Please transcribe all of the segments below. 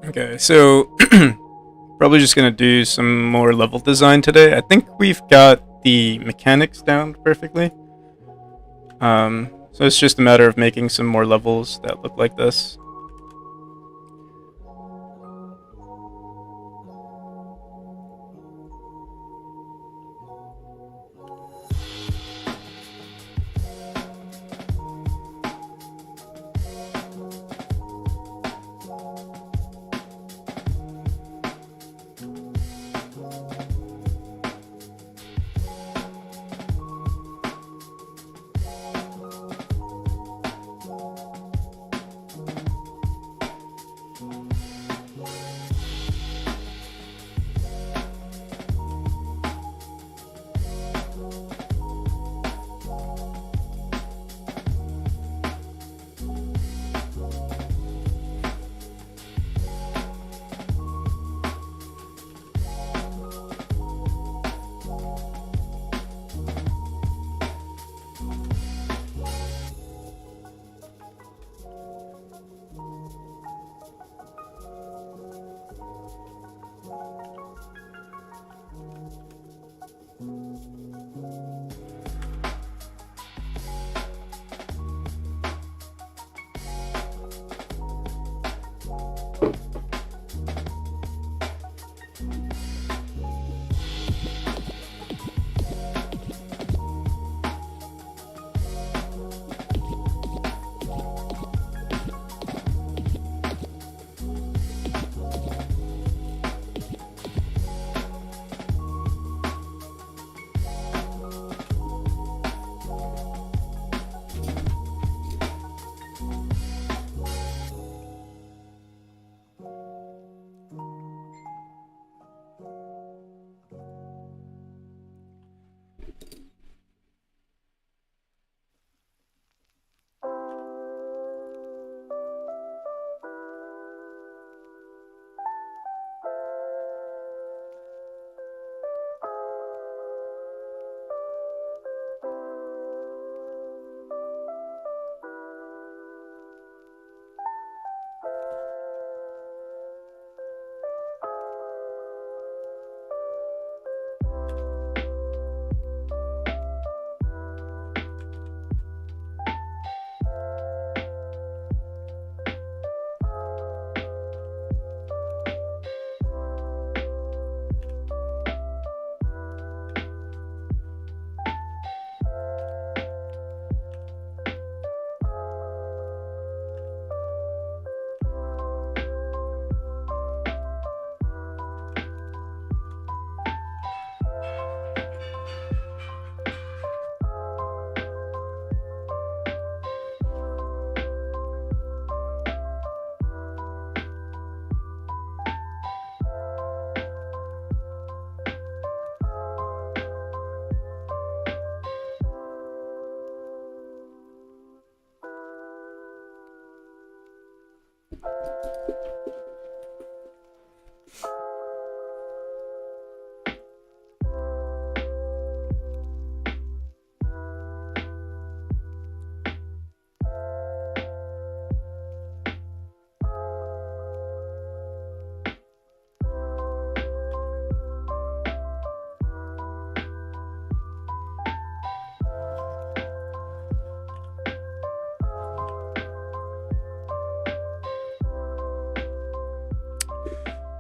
Okay, so probably just gonna do some more level design today. I think we've got the mechanics down perfectly. So it's just a matter of making some more levels that look like this.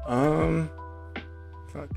Um, fuck.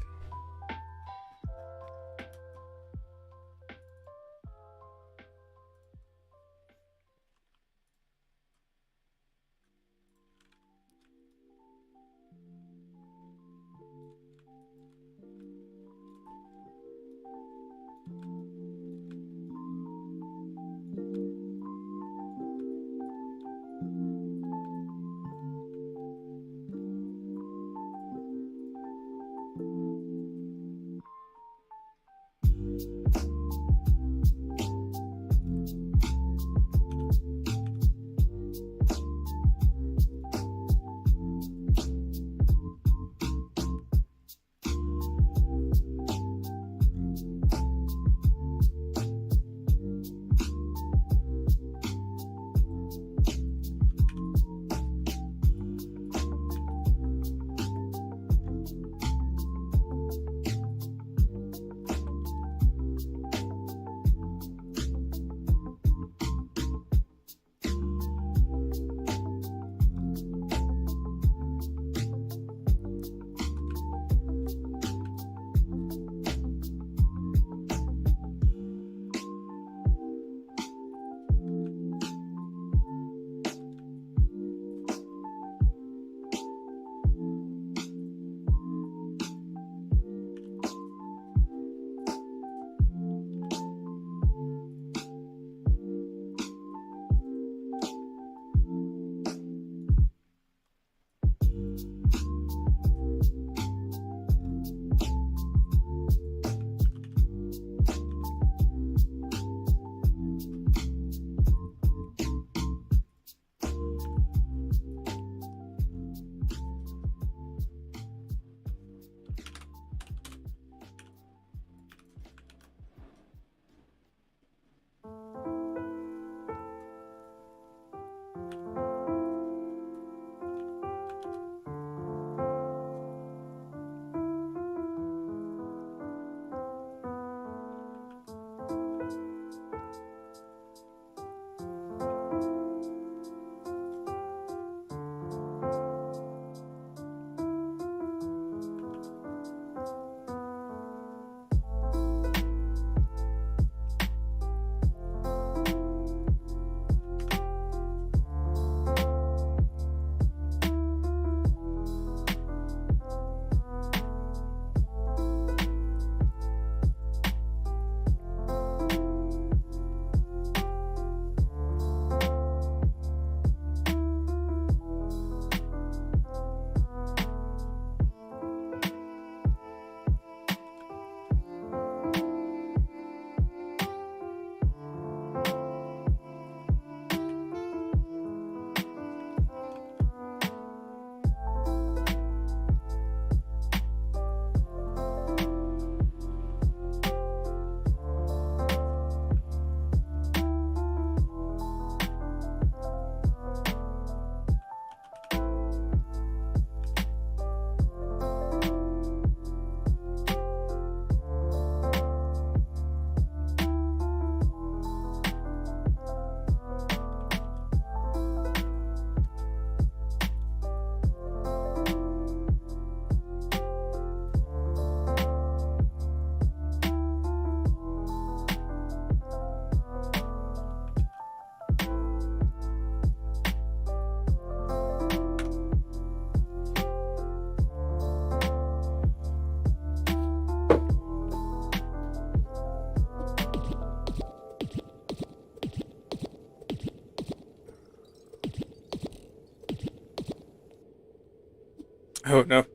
Oh no,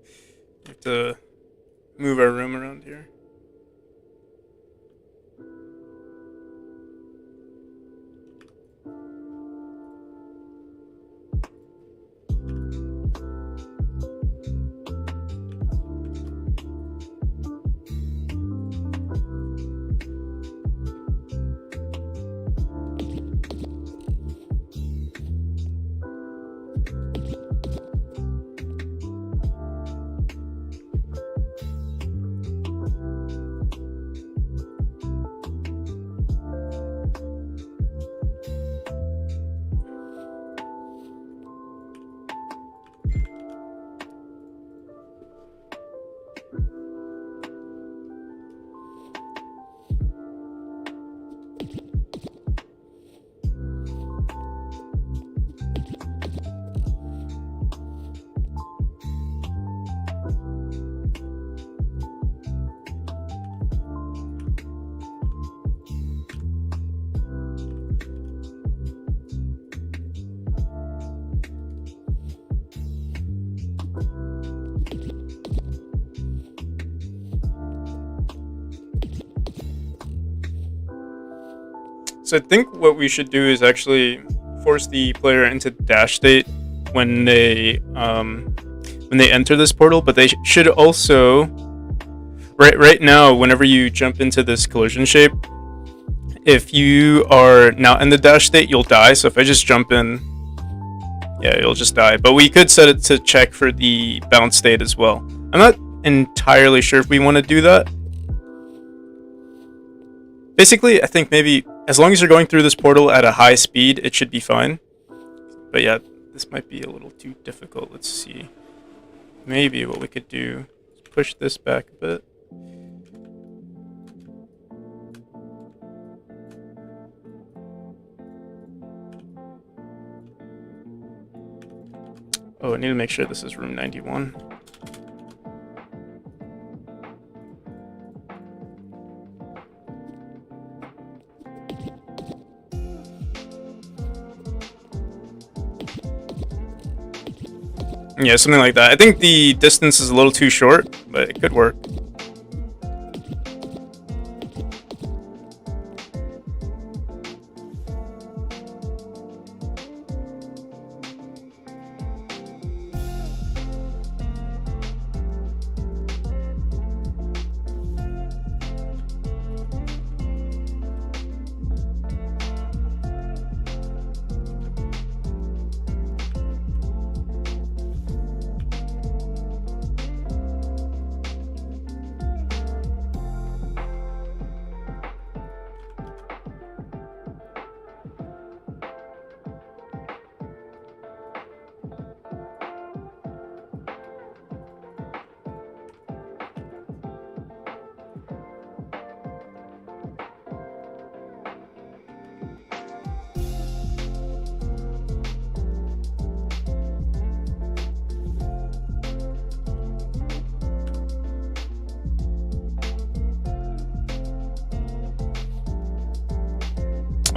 we have to move our room around here. So I think what we should do is actually force the player into dash state when they enter this portal, but they should also right now, whenever you jump into this collision shape, if you are not in the dash state, you'll die. So if I just jump in, yeah, you'll just die. But we could set it to check for the bounce state as well. I'm not entirely sure if we want to do that. Basically, I think maybe as long as you're going through this portal at a high speed, it should be fine. But yeah, this might be a little too difficult. Let's see. Maybe what we could do is push this back a bit. Oh, I need to make sure this is room 91. Yeah, something like that. I think the distance is a little too short, but it could work.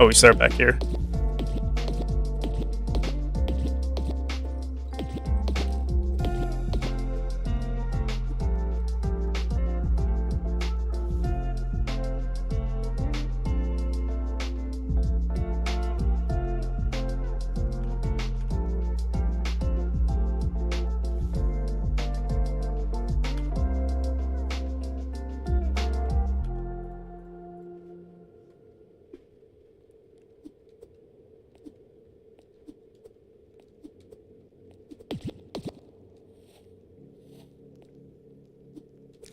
Oh, we start back here.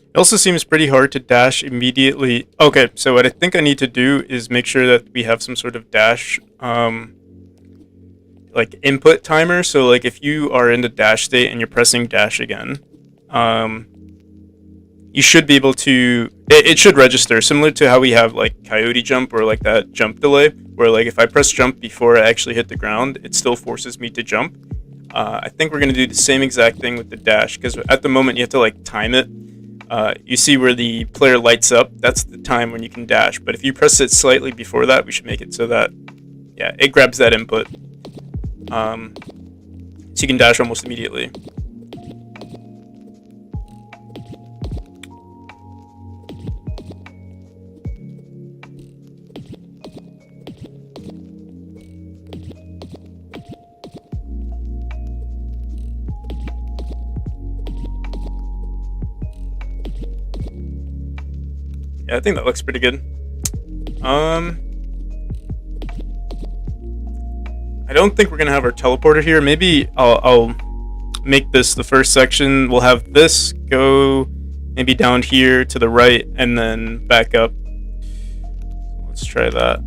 It also seems pretty hard to dash immediately. Okay, so what I think I need to do is make sure that we have some sort of dash, like input timer. So like if you are in the dash state and you're pressing dash again, you should be able to, it should register, similar to how we have like coyote jump or like that jump delay, where like if I press jump before I actually hit the ground, it still forces me to jump. I think we're going to do the same exact thing with the dash, because at the moment you have to like time it. You see where the player lights up, that's the time when you can dash. But if you press it slightly before that, we should make it so that, yeah, it grabs that input. So you can dash almost immediately. Yeah, I think that looks pretty good. I don't think we're gonna have our teleporter here. Maybe I'll make this the first section. We'll have this go maybe down here to the right and then back up. Let's try that.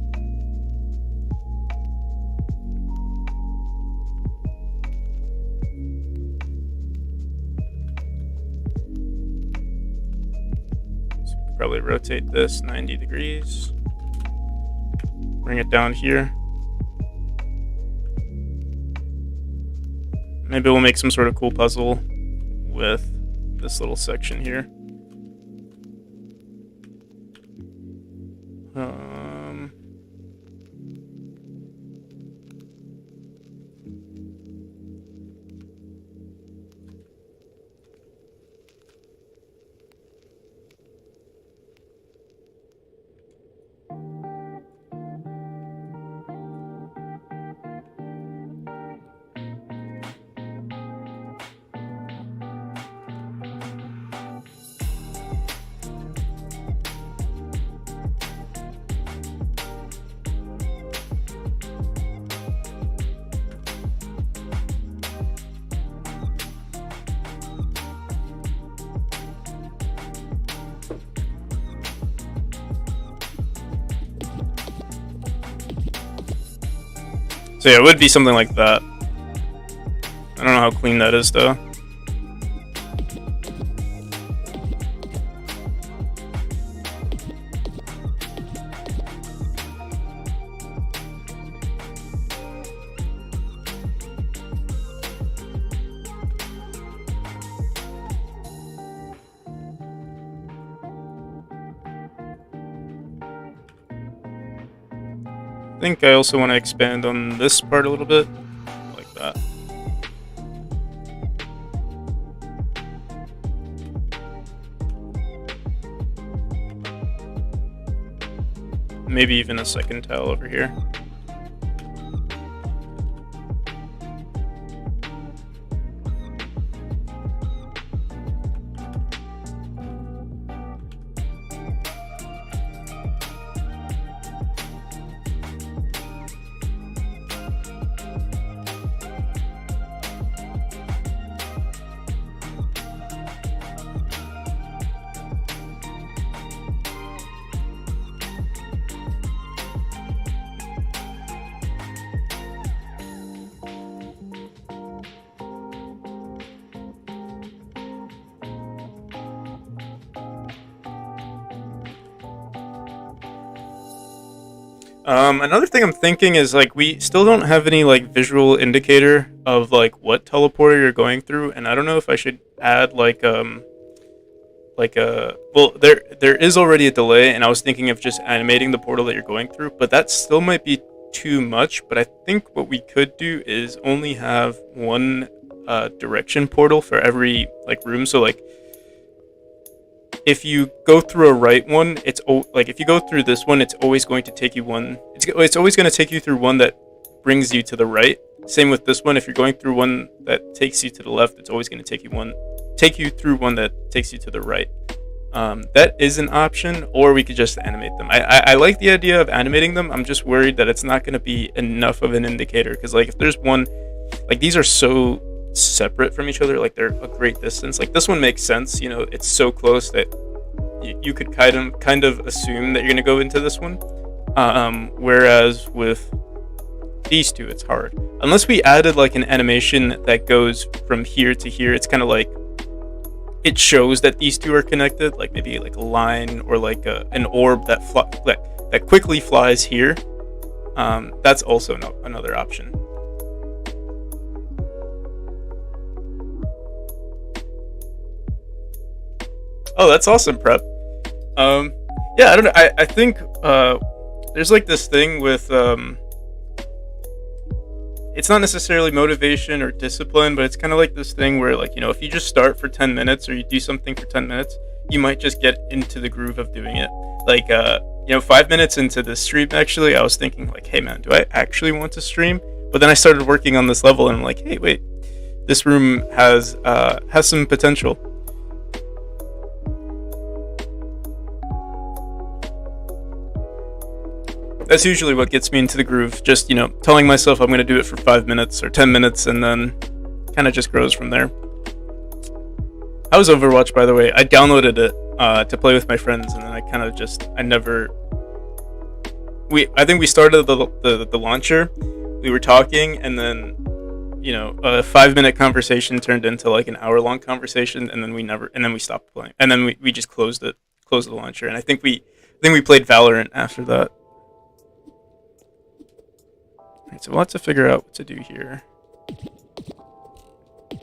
So we could probably rotate this 90 degrees. Bring it down here. Maybe we'll make some sort of cool puzzle with this little section here. So yeah, it would be something like that. I don't know how clean that is though. I think I also want to expand on this part a little bit, like that. Maybe even a second tile over here. Another thing I'm thinking is like we still don't have any like visual indicator of like what teleporter you're going through, and I don't know if I should add like a well there is already a delay, and I was thinking of just animating the portal that you're going through, but that still might be too much. But I think what we could do is only have one direction portal for every like room. So like if you go through a right one, it's like if you go through this one, it's always going to take you one. It's always going to take you through one that brings you to the right. Same with this one. If you're going through one that takes you to the left, it's always going to take you through one that takes you to the right. That is an option, or we could just animate them. I like the idea of animating them. I'm just worried that it's not going to be enough of an indicator, because like if there's one, like these are so separate from each other, like they're a great distance. Like this one makes sense, you know, it's so close that you could kind of assume that you're gonna go into this one. Whereas with these two, it's hard unless we added like an animation that goes from here to here. It's kind of like it shows that these two are connected, like maybe like a line or like an orb that quickly flies here. That's also another option. Oh, that's awesome, Prep. Yeah, I don't know. I think there's like this thing with it's not necessarily motivation or discipline, but it's kind of like this thing where, like, you know, if you just start for 10 minutes or you do something for 10 minutes, you might just get into the groove of doing it. Like, you know, 5 minutes into this stream, actually, I was thinking like, hey man, do I actually want to stream? But then I started working on this level and I'm like, hey, wait, this room has some potential. That's usually what gets me into the groove. Just, telling myself I'm going to do it for 5 minutes or 10 minutes, and then kind of just grows from there. How was Overwatch, by the way? I downloaded it to play with my friends, and then I kind of I think we started the launcher. We were talking, and then a 5-minute conversation turned into like an hour-long conversation, and then we stopped playing, and then we just closed the launcher, and I think we played Valorant after that. Alright, so we'll have to figure out what to do here.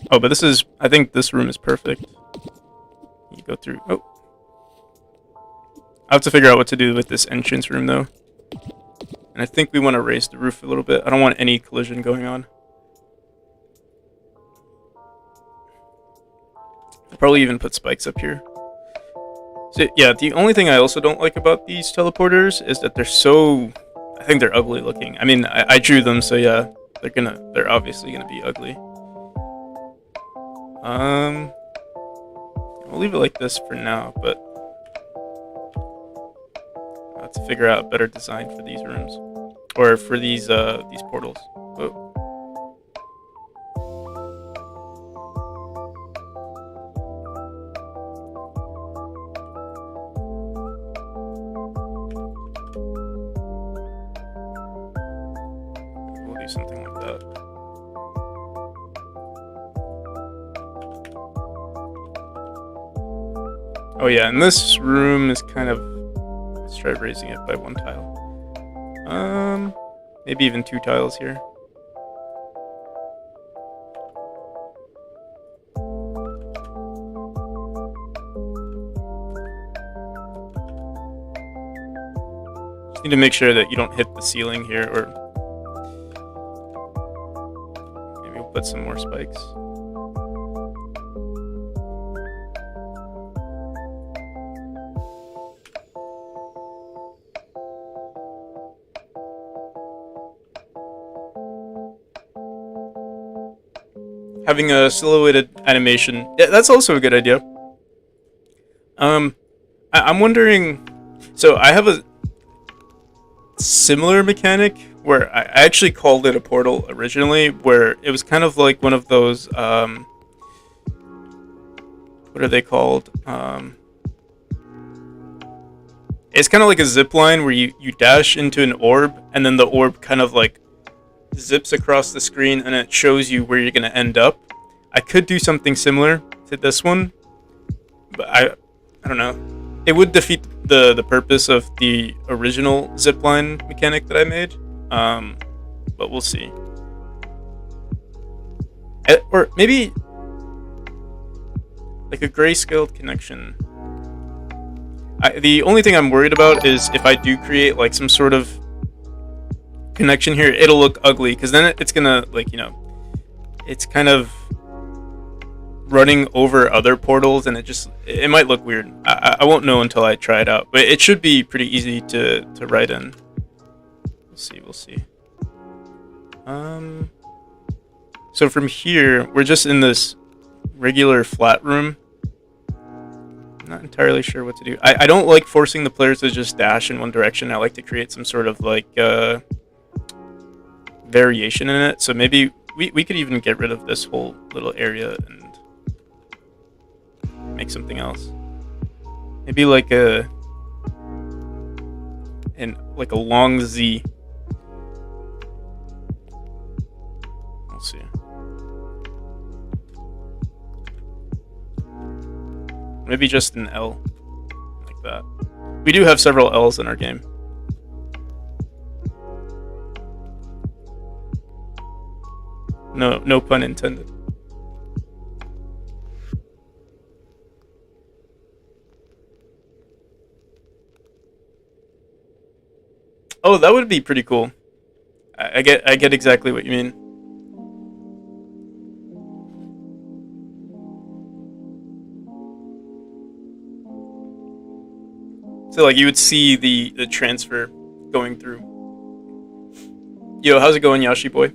Oh, but I think this room is perfect. You go through. Oh, I have to figure out what to do with this entrance room though, and I think we want to raise the roof a little bit. I don't want any collision going on. I'll probably even put spikes up here. So yeah, the only thing I also don't like about these teleporters is that I think they're ugly looking. I mean, I drew them, so yeah, they're obviously gonna be ugly. We'll leave it like this for now, but I'll have to figure out a better design for these rooms, or for these portals. Whoa. Something like that. Oh yeah, and this room is kind of, let's try raising it by 1 tile. Maybe even 2 tiles here. Just need to make sure that you don't hit the ceiling here, or put some more spikes. Having a silhouetted animation, yeah, that's also a good idea. I'm wondering, so I have a similar mechanic where I actually called it a portal originally, where it was kind of like one of those, what are they called? It's kind of like a zip line where you dash into an orb, and then the orb kind of like zips across the screen, and it shows you where you're going to end up. I could do something similar to this one, but I don't know. It would defeat the purpose of the original zipline mechanic that I made. But we'll see. Or maybe like a grayscaled connection. The only thing I'm worried about is if I do create like some sort of connection here, it'll look ugly, because then it's gonna, like, it's kind of running over other portals, and it might look weird. I won't know until I try it out, but it should be pretty easy to write in. We'll see. So from here, we're just in this regular flat room. I'm not entirely sure what to do. I don't like forcing the players to just dash in one direction. I like to create some sort of like variation in it. So maybe we could even get rid of this whole little area and make something else. Maybe like a long Z. We'll see. Maybe just an L, like that. We do have several L's in our game. No pun intended. Oh, that would be pretty cool. I get exactly what you mean. So like you would see the transfer going through. Yo, how's it going, Yashi boy?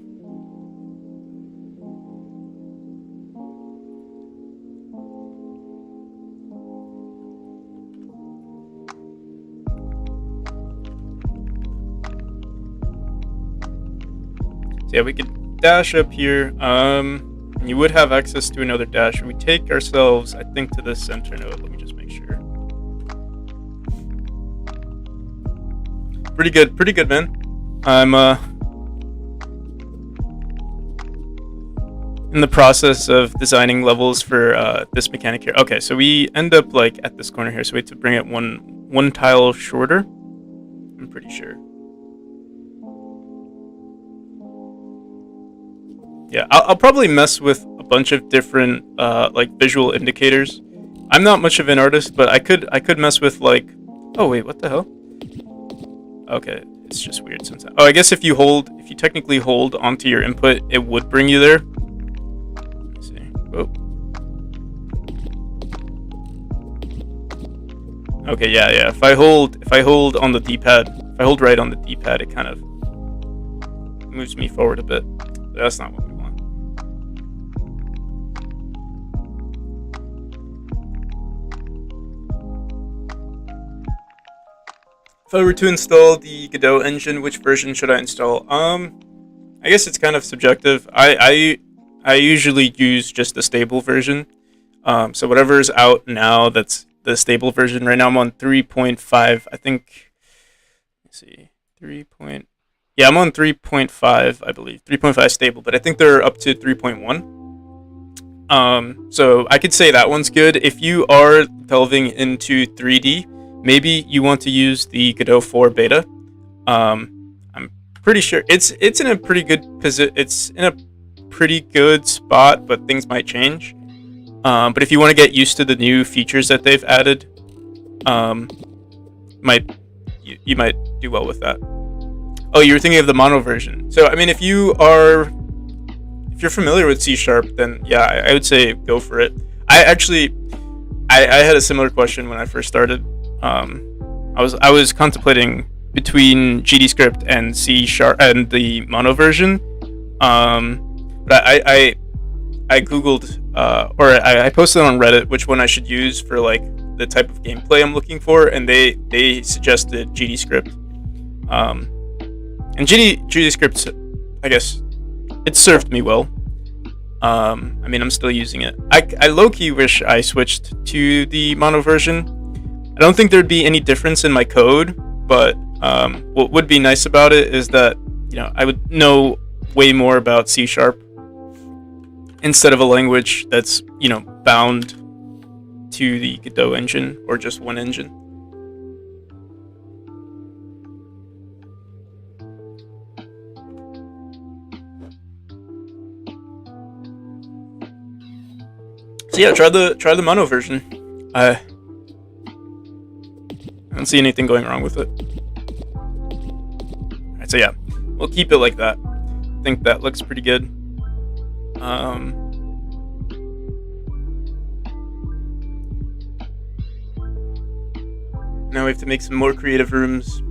So yeah, we could dash up here. And you would have access to another dash. We take ourselves, I think, to this center node. Let me just make sure. Pretty good, man. I'm in the process of designing levels for this mechanic here. Okay, so we end up like at this corner here, so we have to bring it one tile shorter. I'm pretty sure. Yeah, I'll probably mess with a bunch of different like visual indicators. I'm not much of an artist, but I could mess with like. Oh wait, what the hell? Okay, it's just weird sometimes. Oh, I guess if you technically hold onto your input, it would bring you there. Let's see. Oh. Okay, yeah. If I hold on the D-pad, if I hold right on the D-pad, it kind of moves me forward a bit. But that's not what we want. If I were to install the Godot engine, which version should I install? I guess it's kind of subjective. I usually use just the stable version. So whatever's out now, that's the stable version. Right now I'm on 3.5. I think. Let's see, Yeah, I'm on 3.5. I believe 3.5 stable, but I think they're up to 3.1. So I could say that one's good. If you are delving into 3D. Maybe you want to use the Godot 4 beta. I'm pretty sure it's in a pretty good It's in a pretty good spot, but things might change. But if you want to get used to the new features that they've added, you might do well with that. Oh, you were thinking of the mono version. So I mean, if you're familiar with C#, then yeah, I would say go for it. I had a similar question when I first started. I was contemplating between GDScript and C# and the mono version. But I googled or I posted on Reddit which one I should use for like the type of gameplay I'm looking for, and they suggested GDScript. And GDScript, I guess, it served me well. I mean, I'm still using it. I low-key wish I switched to the mono version. I don't think there'd be any difference in my code, but what would be nice about it is that, you know, I would know way more about C# instead of a language that's, you know, bound to the Godot engine or just one engine. So yeah, try the mono version. I don't see anything going wrong with it. Alright, so yeah, we'll keep it like that. I think that looks pretty good. Now we have to make some more creative rooms.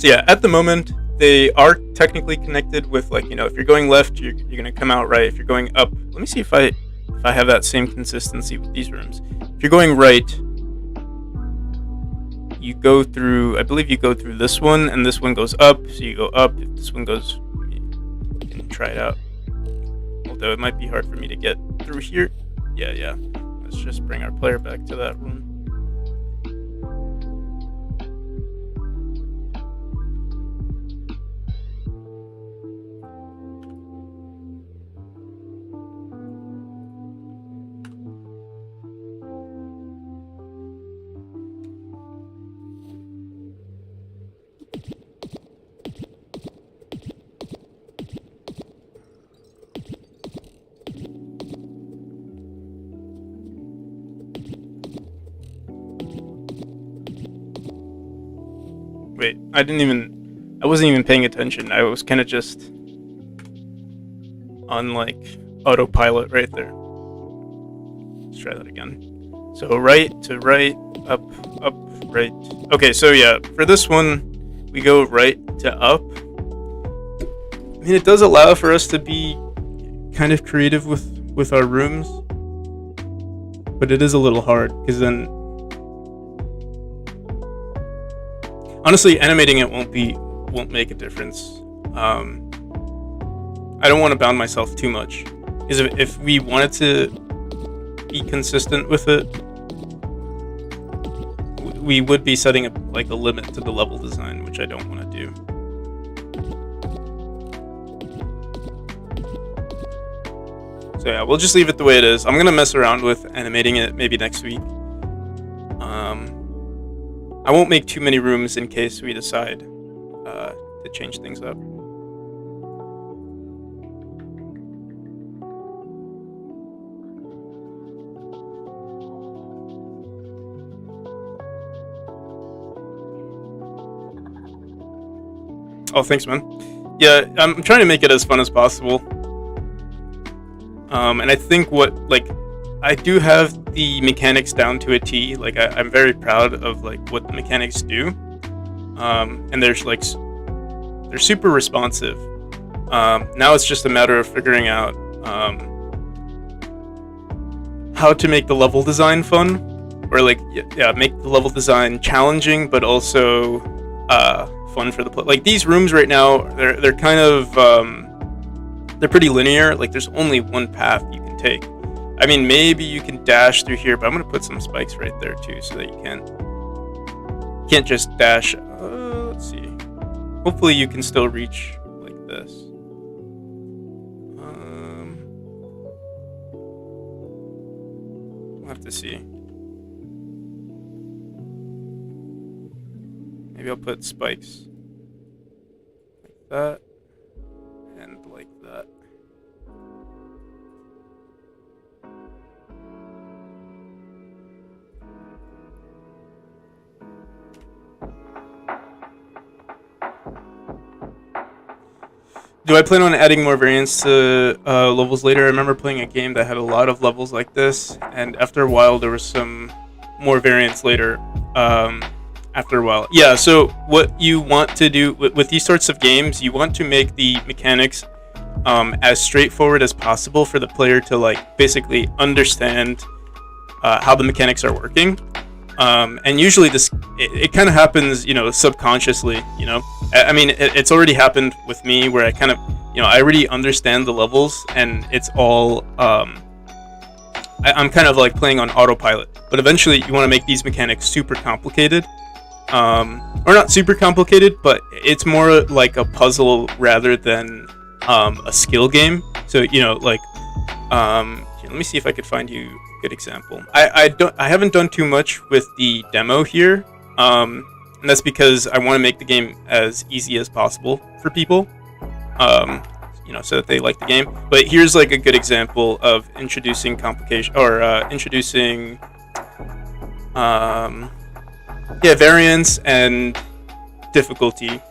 So yeah, at the moment, they are technically connected with, like, you know, if you're going left, you're gonna come out right. If you're going up, let me see if I have that same consistency with these rooms. If you're going right, you go through, I believe you go through this one, and this one goes up, so you go up. If this one goes, you can try it out. Although it might be hard for me to get through here. Yeah. Let's just bring our player back to that room. Wait, I wasn't even paying attention. I was kind of just on like autopilot right there. Let's try that again. So right to right, up, right. Okay, so yeah, for this one, we go right to up. I mean, it does allow for us to be kind of creative with our rooms, but it is a little hard because then, honestly, animating it won't make a difference. I don't want to bound myself too much, because if we wanted to be consistent with it, we would be setting a limit to the level design, which I don't want to do. So yeah, we'll just leave it the way it is. I'm gonna mess around with animating it maybe next week. I won't make too many rooms in case we decide to change things up. Oh, thanks, man. Yeah, I'm trying to make it as fun as possible. And I think I do have the mechanics down to a T. Like, I'm very proud of what the mechanics do. And they're super responsive. Now it's just a matter of figuring out how to make the level design fun, or make the level design challenging, but also fun for the play. Like, these rooms right now, they're kind of they're pretty linear. Like, there's only one path you can take. I mean, maybe you can dash through here, but I'm gonna put some spikes right there too, so that you can't just dash. Let's see. Hopefully, you can still reach like this. We'll have to see. Maybe I'll put spikes like that and like that. Do I plan on adding more variants to levels later? I remember playing a game that had a lot of levels like this, and after a while there was some more variants later. After a while. Yeah, so what you want to do with these sorts of games, you want to make the mechanics as straightforward as possible for the player to basically understand how the mechanics are working. And usually it kind of happens, subconsciously, I mean, it's already happened with me where I kind of, I already understand the levels, and it's all, I'm kind of playing on autopilot. But eventually you want to make these mechanics super complicated. Or not super complicated, but it's more like a puzzle rather than a skill game. So let me see if I could find you a good example. I haven't done too much with the demo here, and that's because I want to make the game as easy as possible for people, so that they like the game. But here's a good example of introducing complication, or introducing variance and difficulty.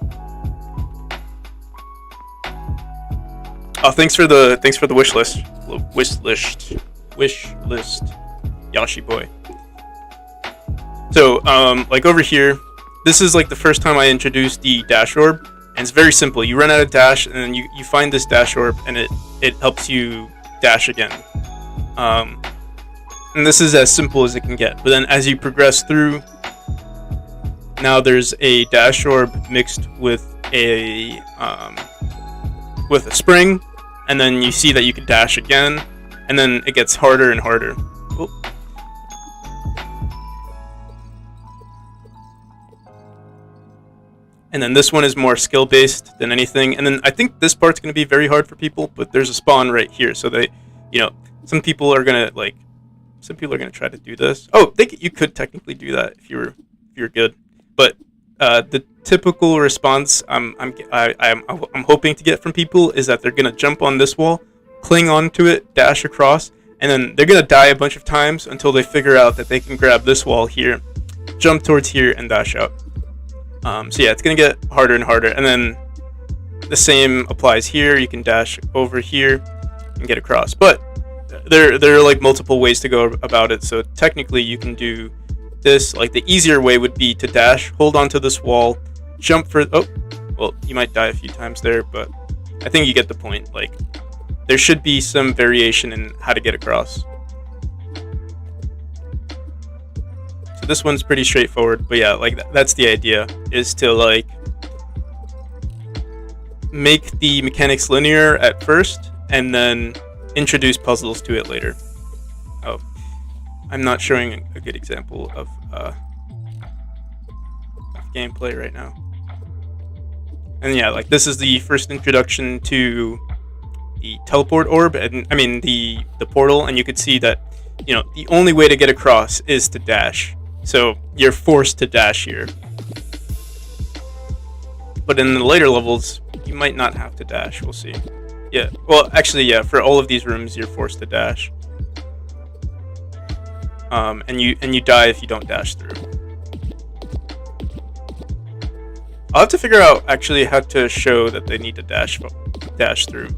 Oh, thanks for the wish list, Yashi boy. So, over here, this is the first time I introduced the dash orb, and it's very simple. You run out of dash, and then you find this dash orb, and it helps you dash again. And this is as simple as it can get. But then as you progress through, now there's a dash orb mixed with a spring, and then you see that you can dash again, and then it gets harder and harder. Oh. And then this one is more skill based than anything. And then I think this part's going to be very hard for people, but there's a spawn right here, so they, some people are gonna try to do this. Oh, you could technically do that if you're good. But the typical response I'm hoping to get from people is that they're gonna jump on this wall, cling onto it, dash across, and then they're gonna die a bunch of times until they figure out that they can grab this wall here, jump towards here, and dash out. So yeah, it's gonna get harder and harder, and then the same applies here. You can dash over here and get across, but there are multiple ways to go about it. So technically, you can do this. The easier way would be to dash, hold onto this wall, jump for. Oh, well, you might die a few times there, but I think you get the point. There should be some variation in how to get across. So this one's pretty straightforward, but yeah, that's the idea, is to make the mechanics linear at first, and then introduce puzzles to it later. Oh, I'm not showing a good example of gameplay right now. And yeah, like this is the first introduction to the teleport orb, and I mean the portal, and you could see that, you know, the only way to get across is to dash. So you're forced to dash here. But in the later levels, you might not have to dash. We'll see. Yeah. Well, actually, yeah. For all of these rooms, you're forced to dash. And you die if you don't dash through. I'll have to figure out actually how to show that they need to dash through.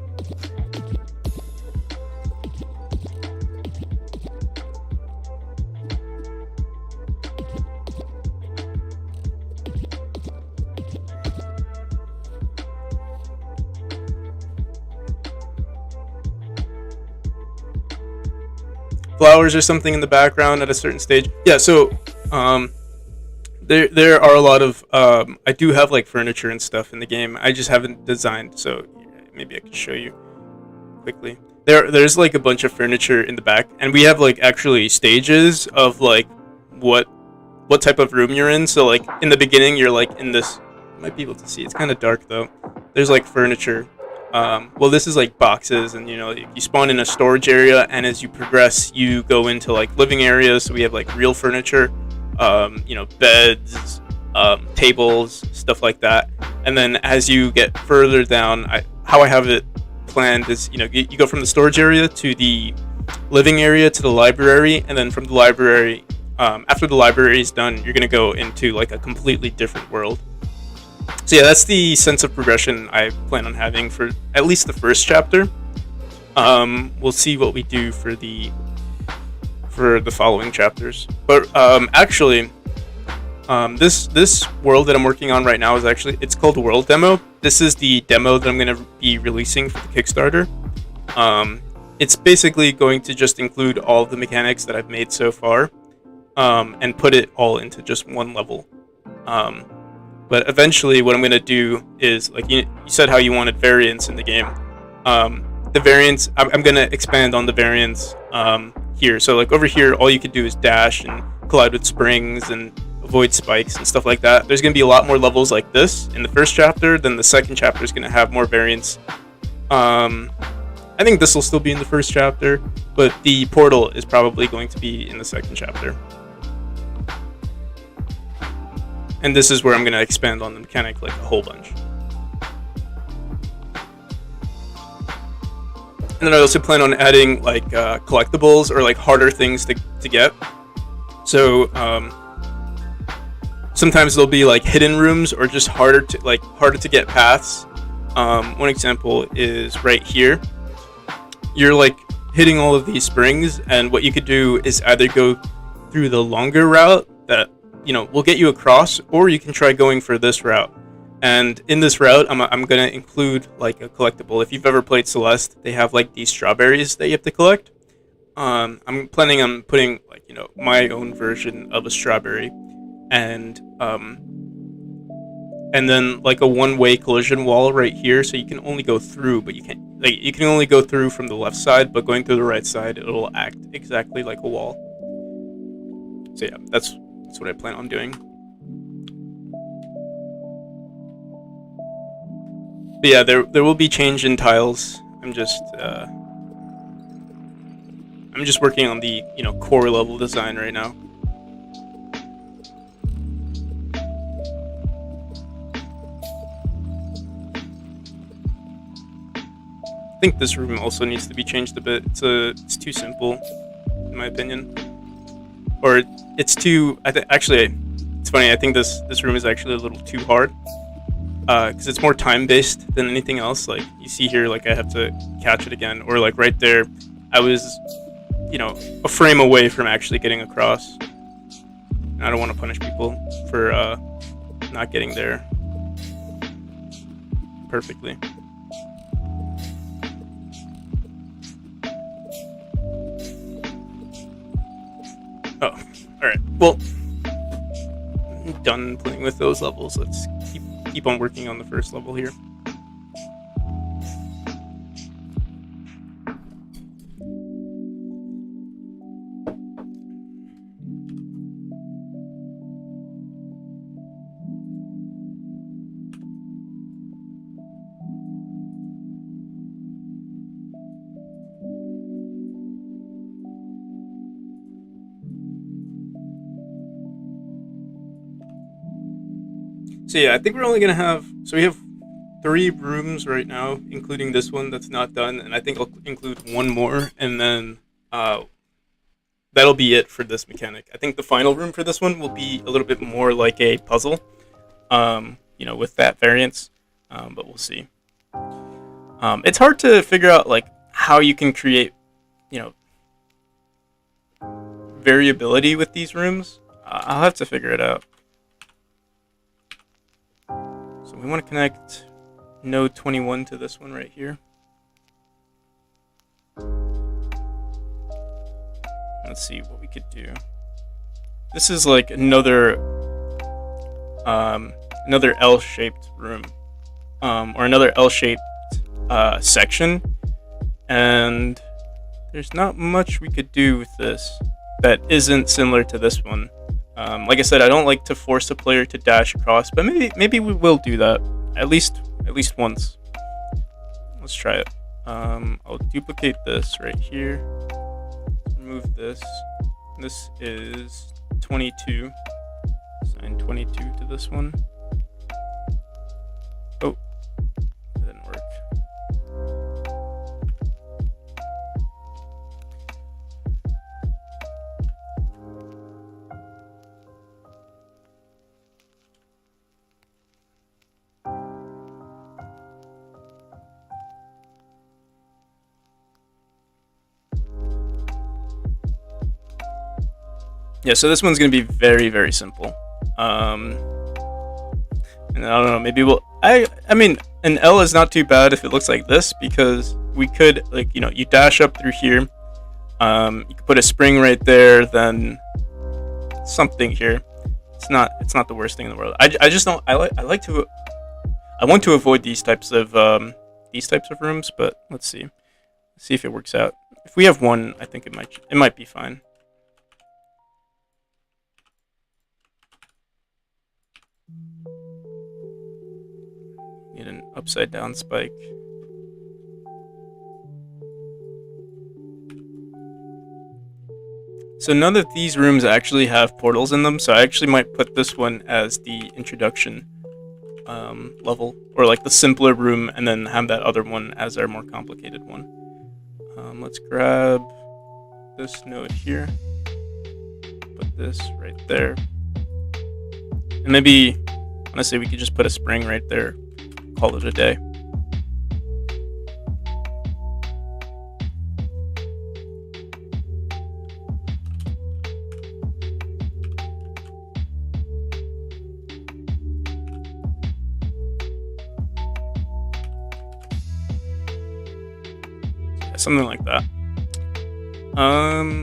Flowers or something in the background at a certain stage. Yeah, so there are a lot of I do have like furniture and stuff in the game. I just haven't designed, so maybe I can show you quickly. There's like a bunch of furniture in the back, and we have like actually stages of like what type of room you're in. So like in the beginning, you're like in this. You might be able to see. It's kind of dark though. There's like furniture. Well, this is like boxes, and you know, you spawn in a storage area, and as you progress, you go into like living areas. So we have like real furniture, you know, beds, tables, stuff like that. And then as you get further down, how I have it planned is, you know, you go from the storage area to the living area to the library, and then from the library, after the library is done, you're gonna go into like a completely different world. So yeah, that's the sense of progression I plan on having for at least the first chapter. We'll see what we do for the following chapters. But actually, this world that I'm working on right now is actually, it's called World Demo. This is the demo that I'm going to be releasing for the Kickstarter. It's basically going to just include all of the mechanics that I've made so far, and put it all into just one level. But eventually what I'm going to do is, like you said how you wanted variants in the game. The variants, I'm going to expand on the variants here. So like over here, all you can do is dash and collide with springs and avoid spikes and stuff like that. There's going to be a lot more levels like this in the first chapter. Then the second chapter is going to have more variants. I think this will still be in the first chapter, but the portal is probably going to be in the second chapter. And this is where I'm going to expand on the mechanic like a whole bunch. And then I also plan on adding like collectibles or like harder things to get. So sometimes there'll be like hidden rooms or just harder to get paths. One example is right here. You're like hitting all of these springs, and what you could do is either go through the longer route that, you know, will get you across, or you can try going for this route. And in this route, I'm going to include like a collectible. If you've ever played Celeste, they have like these strawberries that you have to collect. I'm planning on putting like, you know, my own version of a strawberry, and then like a one-way collision wall right here, so you can only go through, but you can only go through from the left side, but going through the right side, it'll act exactly like a wall. So yeah, that's what I plan on doing. But yeah, there will be change in tiles. I'm just working on the, you know, core level design right now. I think this room also needs to be changed a bit. It's too simple, in my opinion. Or it's too. Actually, it's funny. I think this room is actually a little too hard, because it's more time based than anything else. Like you see here, like I have to catch it again, or like right there, I was, you know, a frame away from actually getting across. And I don't want to punish people for not getting there perfectly. Oh, alright. Well, I'm done playing with those levels. Let's keep on working on the first level here. So yeah, I think we're only gonna have. So we have 3 rooms right now, including this one that's not done, and I think I'll include one more, and then that'll be it for this mechanic. I think the final room for this one will be a little bit more like a puzzle, with that variance, but we'll see. It's hard to figure out like how you can create, variability with these rooms. I'll have to figure it out. So we want to connect node 21 to this one right here. Let's see what we could do. This is like another L-shaped room, or another L-shaped section, and there's not much we could do with this that isn't similar to this one. Like I said, I don't like to force a player to dash across, but maybe we will do that at least once. Let's try it. I'll duplicate this right here. Remove this. This is 22. Assign 22 to this one. Oh, that didn't work. Yeah, so this one's gonna be very, very simple. And I don't know, maybe we'll. I mean, an L is not too bad if it looks like this, because we could, like, you dash up through here. You could put a spring right there, then something here. It's not the worst thing in the world. I just don't. I want to avoid these types of rooms, but let's see. See if it works out. If we have one, I think it might be fine. Need an upside down spike. So none of these rooms actually have portals in them, so I actually might put this one as the introduction level, or like the simpler room, and then have that other one as our more complicated one. Let's grab this node here, put this right there, and maybe, honestly, we could just put a spring right there, call it a day. Something like that.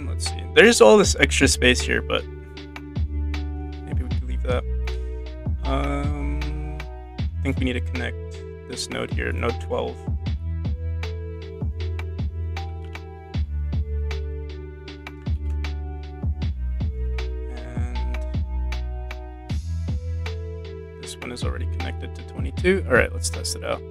Let's see. There's all this extra space here, but maybe we could leave that. I think we need to connect this node here, node 12. And this one is already connected to 22. All right, let's test it out.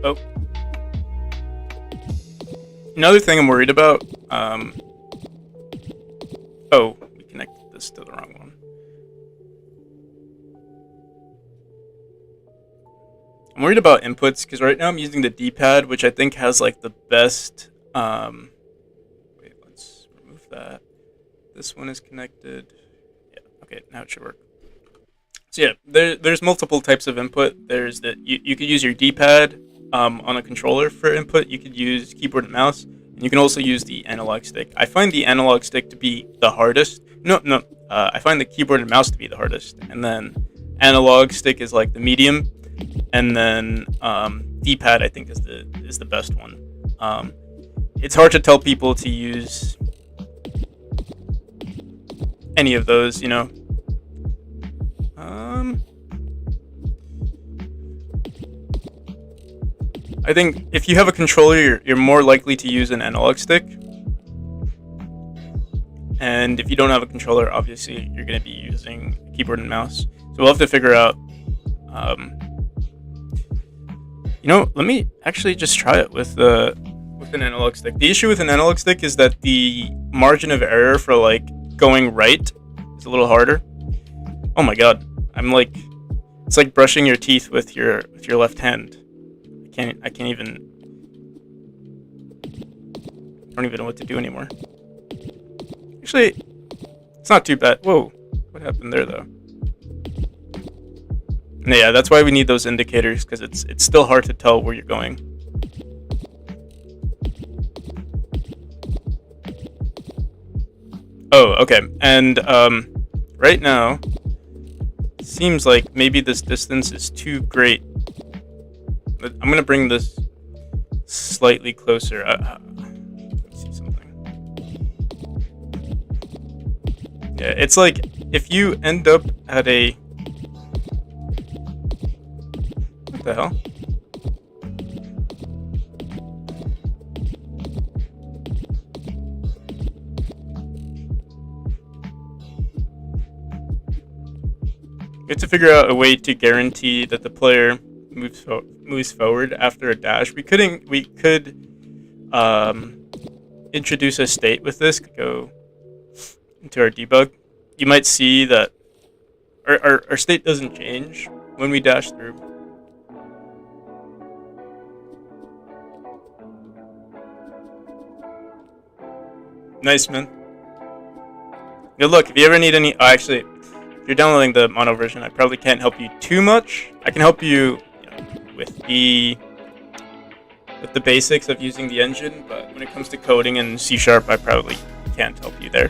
Oh. Another thing I'm worried about, oh, we connected this to the wrong one. I'm worried about inputs, because right now I'm using the D-pad, which I think has like the best, wait, let's remove that. This one is connected. Yeah, okay, now it should work. So yeah, there's multiple types of input. There's you could use your D-pad on a controller for input. You could use keyboard and mouse, and you can also use the analog stick. I find the analog stick to be the hardest. I find the keyboard and mouse to be the hardest, and then analog stick is like the medium, and then D-pad I think is the best one. It's hard to tell people to use any of those, I think if you have a controller, you're more likely to use an analog stick. And if you don't have a controller, obviously you're going to be using keyboard and mouse. So we'll have to figure out. Let me actually just try it with an analog stick. The issue with an analog stick is that the margin of error for like going right is a little harder. Oh my god, it's like brushing your teeth with your left hand. I don't even know what to do anymore. Actually, it's not too bad. Whoa, what happened there though? Yeah, that's why we need those indicators, because it's still hard to tell where you're going. Oh, okay. And right now, it seems like maybe this distance is too great. I'm gonna bring this slightly closer. Let me see something. Yeah, it's like if you end up at a... What the hell? We have to figure out a way to guarantee that the player moves forward after a dash. We could introduce a state with this. Go into our debug. You might see that our state doesn't change when we dash through. Nice, man. Good luck. If you ever need any... Oh, actually, if you're downloading the mono version, I probably can't help you too much. I can help you, with the basics of using the engine, but when it comes to coding and C#, I probably can't help you there.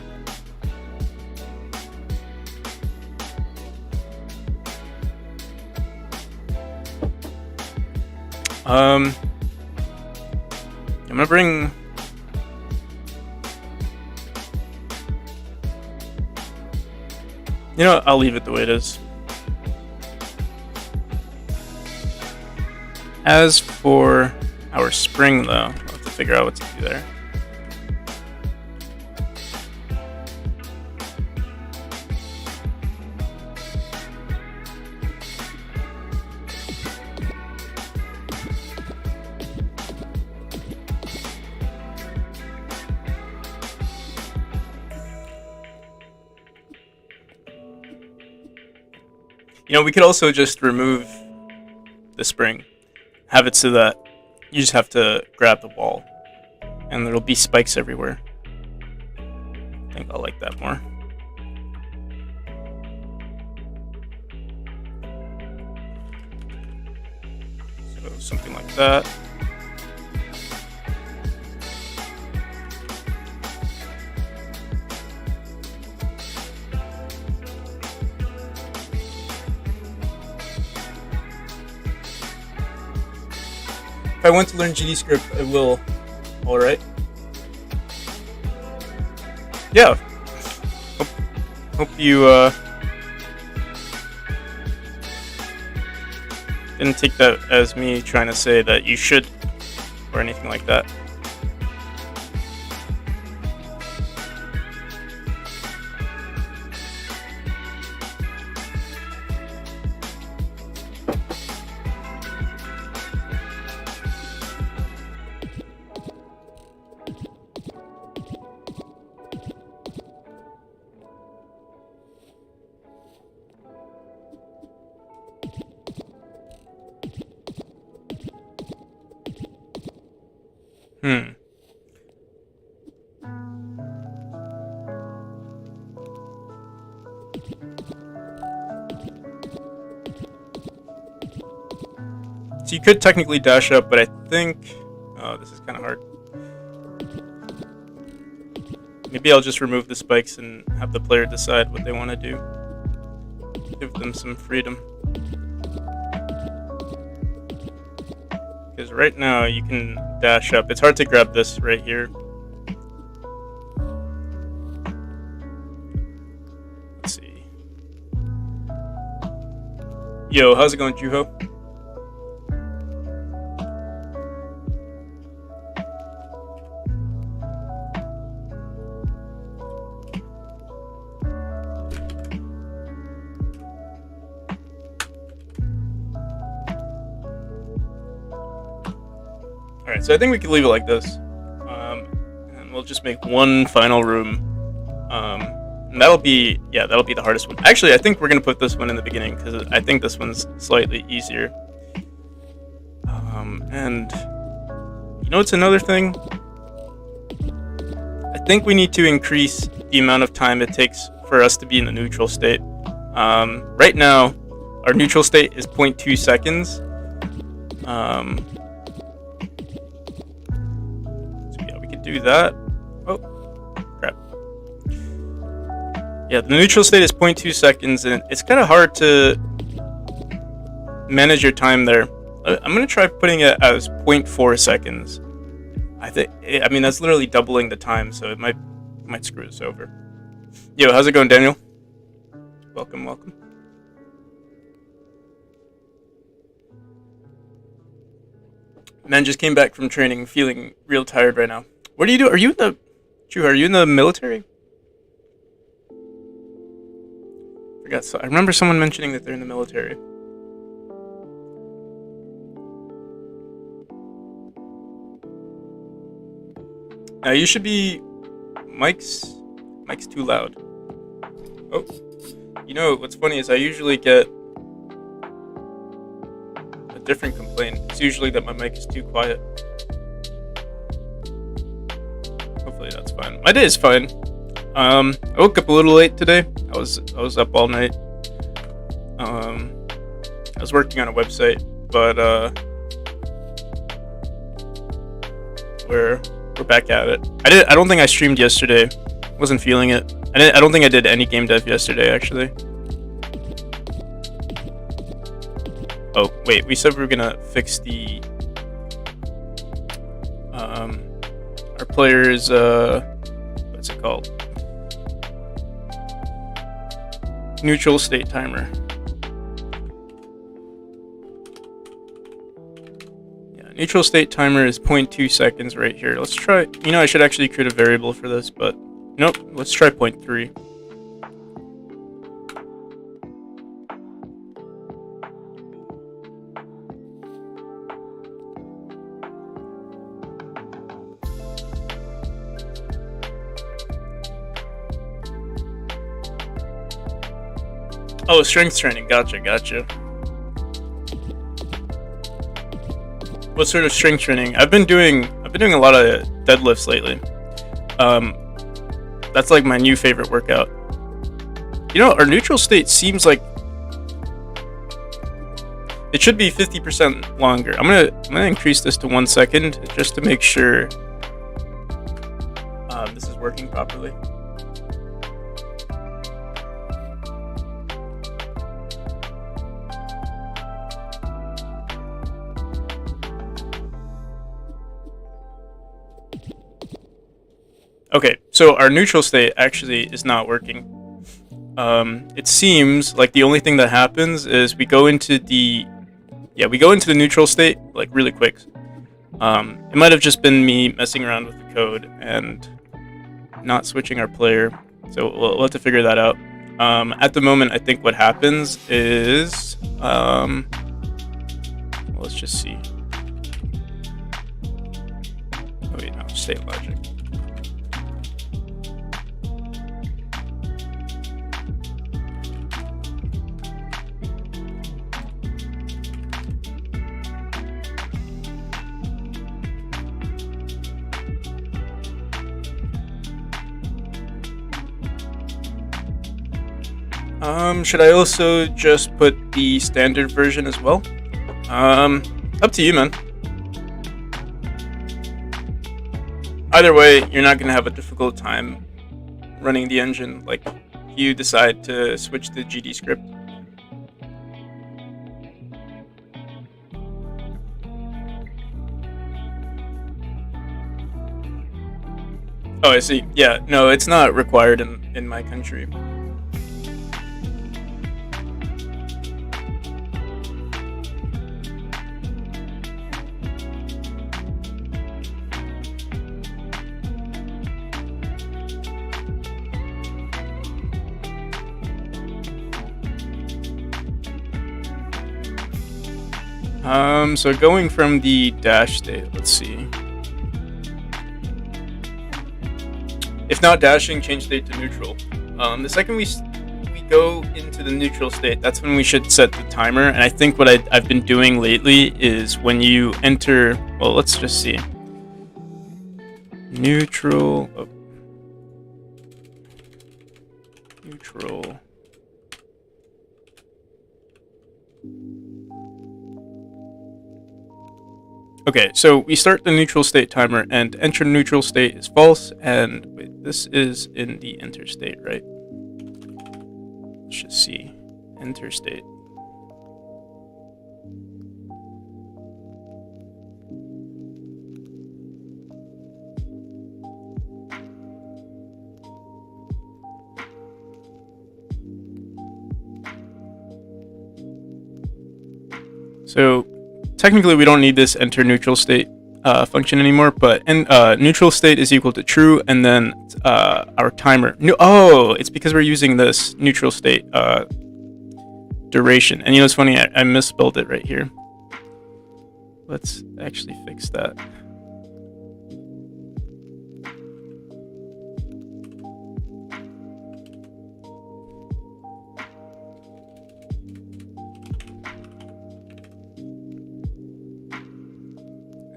I'm gonna bring... I'll leave it the way it is. As for our spring, though, we'll have to figure out what to do there. We could also just remove the spring. Have it so that you just have to grab the wall. And there'll be spikes everywhere. I think I'll like that more. So something like that. If I want to learn GDScript, I will. Alright. Yeah. Hope you didn't take that as me trying to say that you should or anything like that. So you could technically dash up, but I think... Oh, this is kind of hard. Maybe I'll just remove the spikes and have the player decide what they want to do. Give them some freedom. Because right now you can dash up. It's hard to grab this right here. Let's see. Yo, how's it going, Juho? Alright, so I think we could leave it like this. And we'll just make one final room. And that'll be the hardest one. Actually, I think we're gonna put this one in the beginning because I think this one's slightly easier. And you know what's another thing? I think we need to increase the amount of time it takes for us to be in the neutral state. Right now, our neutral state is 0.2 seconds. So yeah, we could do that. Oh, crap. Yeah, the neutral state is 0.2 seconds, and it's kind of hard to manage your time there. I'm gonna try putting it as 0.4 seconds. I mean, that's literally doubling the time, so it might screw us over. Yo, how's it going, Daniel? Welcome. Man, just came back from training, feeling real tired right now. What do you do? Are you in the military? I remember someone mentioning that they're in the military. Now you should be... Mike's too loud. Oh. You know, what's funny is I usually get a different complaint. It's usually that my mic is too quiet. Hopefully that's fine. My day is fine. I woke up a little late today. I was up all night. I was working on a website, but we're back at it. I don't think I streamed yesterday. Wasn't feeling it. I don't think I did any game dev yesterday, actually. Oh, wait, we said we were gonna fix the our player's what's it called? Neutral state timer. Yeah, neutral state timer is 0.2 seconds right here. Let's try, you know, I should actually create a variable for this, but nope, let's try 0.3. Oh, strength training. Gotcha. What sort of strength training? I've been doing a lot of deadlifts lately. That's like my new favorite workout. You know, our neutral state seems like it should be 50% longer. I'm gonna increase this to 1 second just to make sure this is working properly. Okay, so our neutral state actually is not working. It seems like the only thing that happens is we go into the neutral state like really quick. It might have just been me messing around with the code and not switching our player, so we'll have to figure that out. At the moment, I think what happens is let's just see. Oh wait, no, state logic. Should I also just put the standard version as well? Up to you, man. Either way, you're not gonna have a difficult time running the engine, like if you decide to switch to GD script. Oh, I see. Yeah, no, it's not required in my country. So going from the dash state, let's see. If not dashing, change state to neutral. The second we go into the neutral state, that's when we should set the timer. And I think what I've been doing lately is when you enter, well, let's just see. Neutral. Oh. Neutral. Okay, so we start the neutral state timer, and enter neutral state is false, and wait, this is in the enter state, right? Let's just see. Enter state. So technically we don't need this enter neutral state function anymore, but neutral state is equal to true, and then our timer. Oh, it's because we're using this neutral state duration. And you know, it's funny, I misspelled it right here. Let's actually fix that.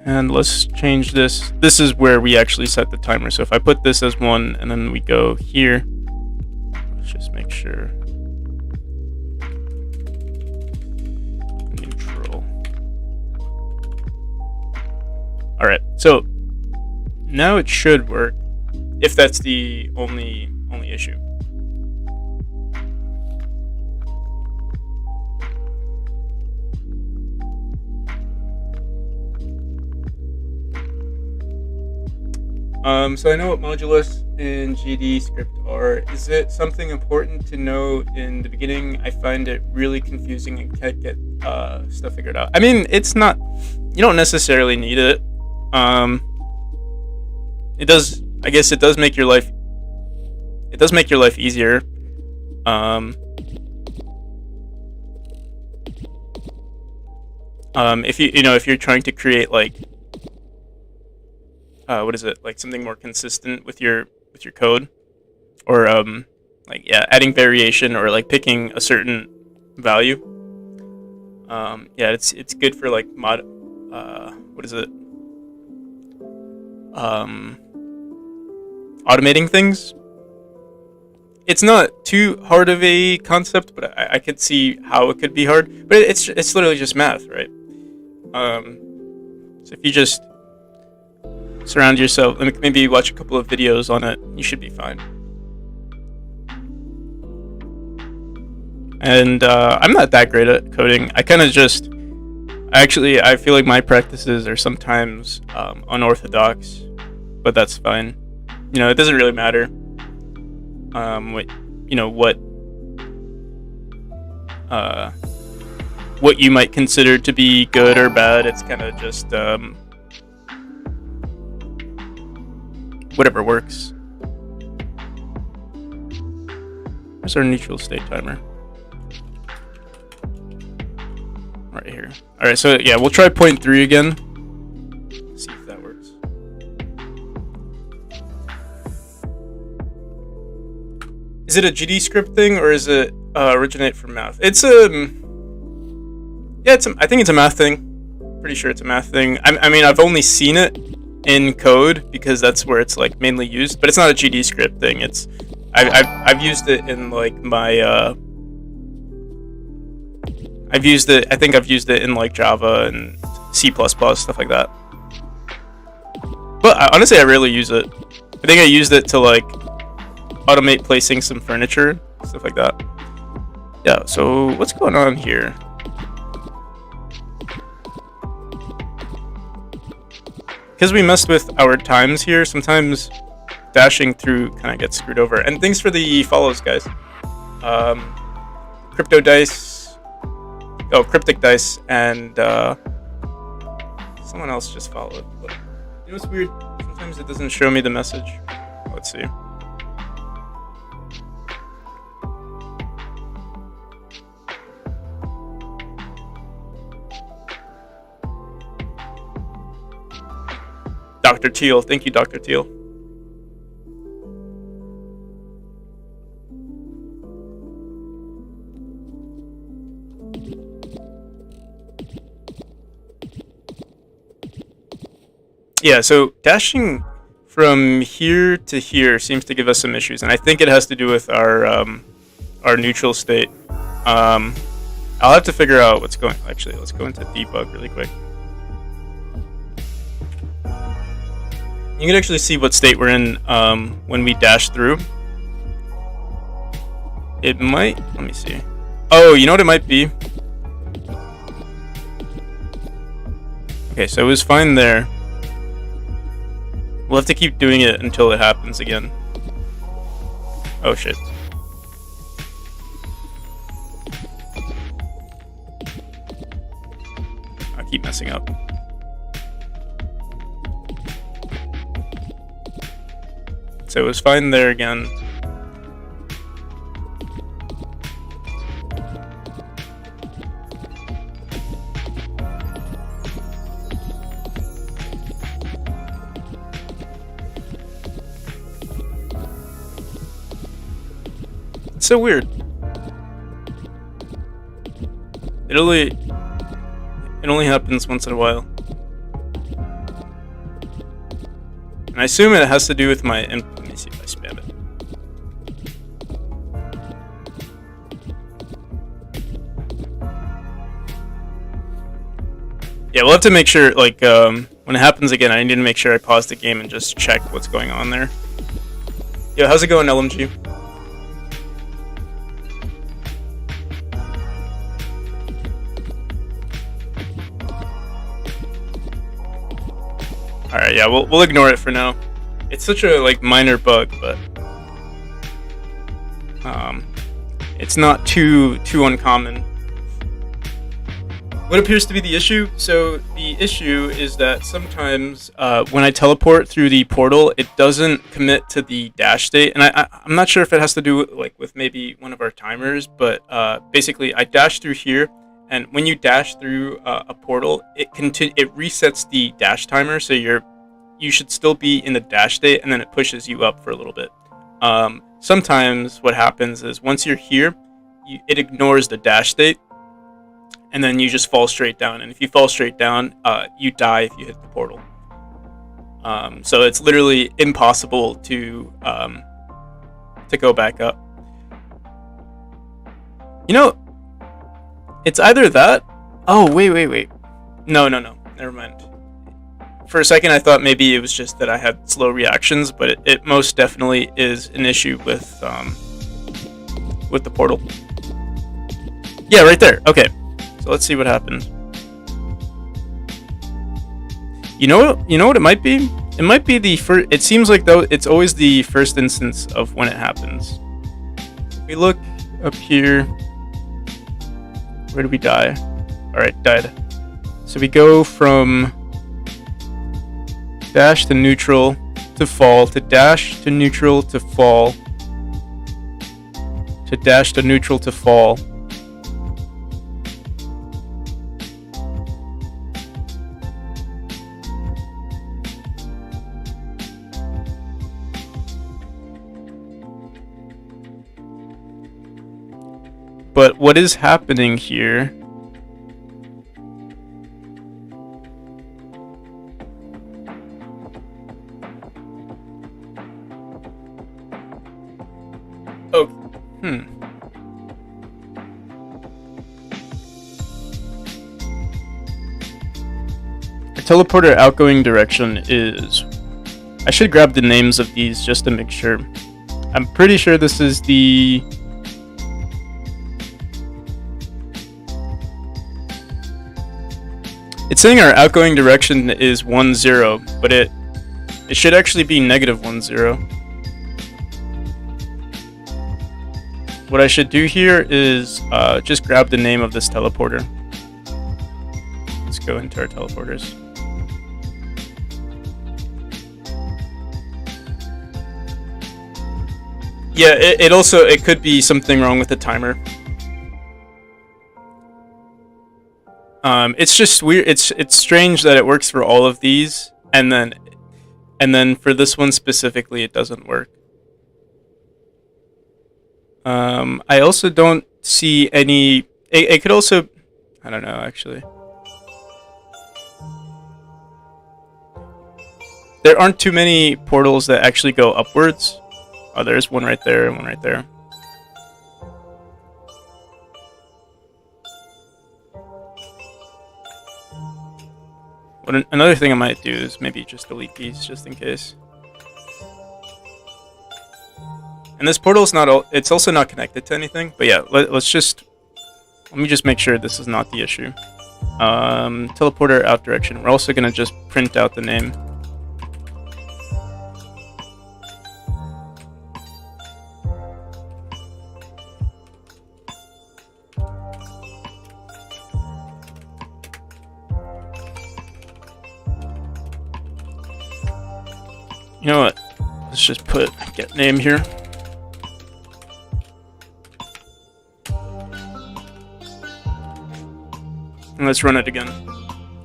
And let's change this. This is where we actually set the timer. So if I put this as 1 and then we go here, let's just make sure. Neutral. All right, so now it should work if that's the only issue. So I know what modulus and GD script are. Is it something important to know in the beginning? I find it really confusing and can't get stuff figured out. I mean, it's not, you don't necessarily need it. It does, I guess it does make your life, easier. If if you're trying to create like, what is it, like something more consistent with your code, or like, yeah, adding variation or like picking a certain value. Yeah, it's good for like what is it, automating things. It's not too hard of a concept, but I could see how it could be hard. But it's literally just math, right? So if you just surround yourself, maybe watch a couple of videos on it, you should be fine. And I'm not that great at coding. I kind of just, I feel like my practices are sometimes unorthodox, but that's fine. You know, it doesn't really matter what you might consider to be good or bad. It's kind of just whatever works. Where's our neutral state timer? Right here. All right, so yeah, we'll try 0.3 again. See if that works. Is it a GD script thing, or is it originate from math? It's yeah, I think it's a math thing. Pretty sure it's a math thing. I mean, I've only seen it in code because that's where it's like mainly used, but it's not a GD script thing. It's I've used it in like my I think I've used it in like Java and C++, stuff like that. But honestly, I rarely use it. I think I used it to like automate placing some furniture, stuff like that. Yeah, so what's going on here? Because we messed with our times here, sometimes dashing through kind of gets screwed over. And thanks for the follows, guys. Crypto Dice, Cryptic Dice, and someone else just followed. But you know what's weird? Sometimes it doesn't show me the message. Let's see. Dr. Teal. Thank you, Dr. Teal. Yeah, so dashing from here to here seems to give us some issues, and I think it has to do with our neutral state. I'll have to figure out what's going. Actually, let's go into debug really quick. You can actually see what state we're in when we dash through. It might. Let me see. Oh, you know what it might be? Okay, so it was fine there. We'll have to keep doing it until it happens again. Oh shit. I'll keep messing up. So it was fine there again. It's so weird. It only happens once in a while. And I assume it has to do with my... Let me see if I spam it. Yeah, we'll have to make sure, like, when it happens again, I need to make sure I pause the game and just check what's going on there. Yo, how's it going, LMG? Alright, yeah, we'll ignore it for now. It's such a, like, minor bug, but it's not too uncommon. What appears to be the issue? So the issue is that sometimes when I teleport through the portal, it doesn't commit to the dash state, and I'm not sure if it has to do with maybe one of our timers, but basically I dash through here. And when you dash through a portal, it resets the dash timer, so you should still be in the dash state, and then it pushes you up for a little bit. Sometimes what happens is once you're here, it ignores the dash state, and then you just fall straight down. And if you fall straight down, you die if you hit the portal. So it's literally impossible to go back up. You know, it's either that. Oh, wait. No. Never mind. For a second, I thought maybe it was just that I had slow reactions, but it most definitely is an issue with the portal. Yeah, right there. Okay, so let's see what happens. You know what it might be? It might be the first. It seems like though it's always the first instance of when it happens. If we look up here. Where did we die? Alright, died. So we go from dash to neutral to fall to dash to neutral to fall to dash to neutral to fall. But what is happening here? Oh, Our teleporter outgoing direction is... I should grab the names of these just to make sure. I'm pretty sure this is the... It's saying our outgoing direction is 10, but it should actually be -10. What I should do here is just grab the name of this teleporter. Let's go into our teleporters. Yeah, it could be something wrong with the timer. It's just weird. It's strange that it works for all of these, and then And then for this one specifically, it doesn't work. I also don't see any. It could also. I don't know, actually. There aren't too many portals that actually go upwards. Oh, there's one right there and one right there. Another thing I might do is maybe just delete these just in case. And this portal is not. It's also not connected to anything. But yeah, let me just make sure this is not the issue. Teleporter out direction. We're also gonna just print out the name. You know what? Let's just put get name here. And let's run it again.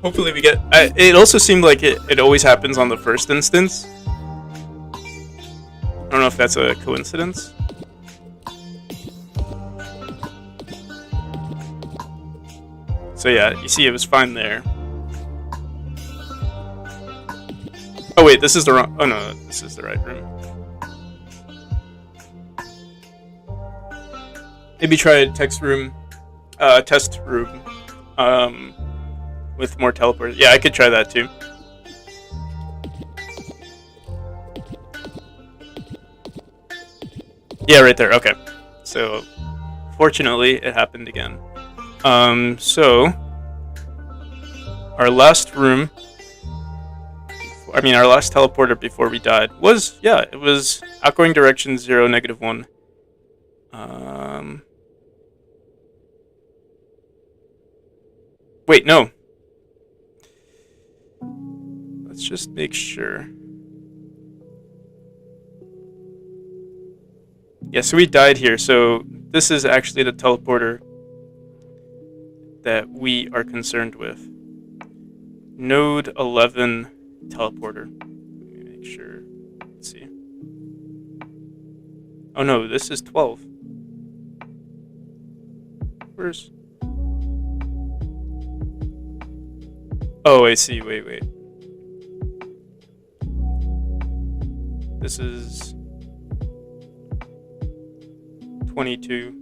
Hopefully we get... it also seemed like it always happens on the first instance. I don't know if that's a coincidence. So yeah, you see it was fine there. Oh wait, this is the wrong... Oh no, this is the right room. Maybe try test room. With more teleporters. Yeah, I could try that too. Yeah, right there. Okay. So, fortunately, it happened again. So, our last room... our last teleporter before we died was... Yeah, it was outgoing direction 0, -1. Wait, no. Let's just make sure. Yeah, so we died here. So this is actually the teleporter that we are concerned with. Node 11 teleporter. Let me make sure. Let's see. Oh no, this is 12. Where's... Oh, I see. Wait. This is 22.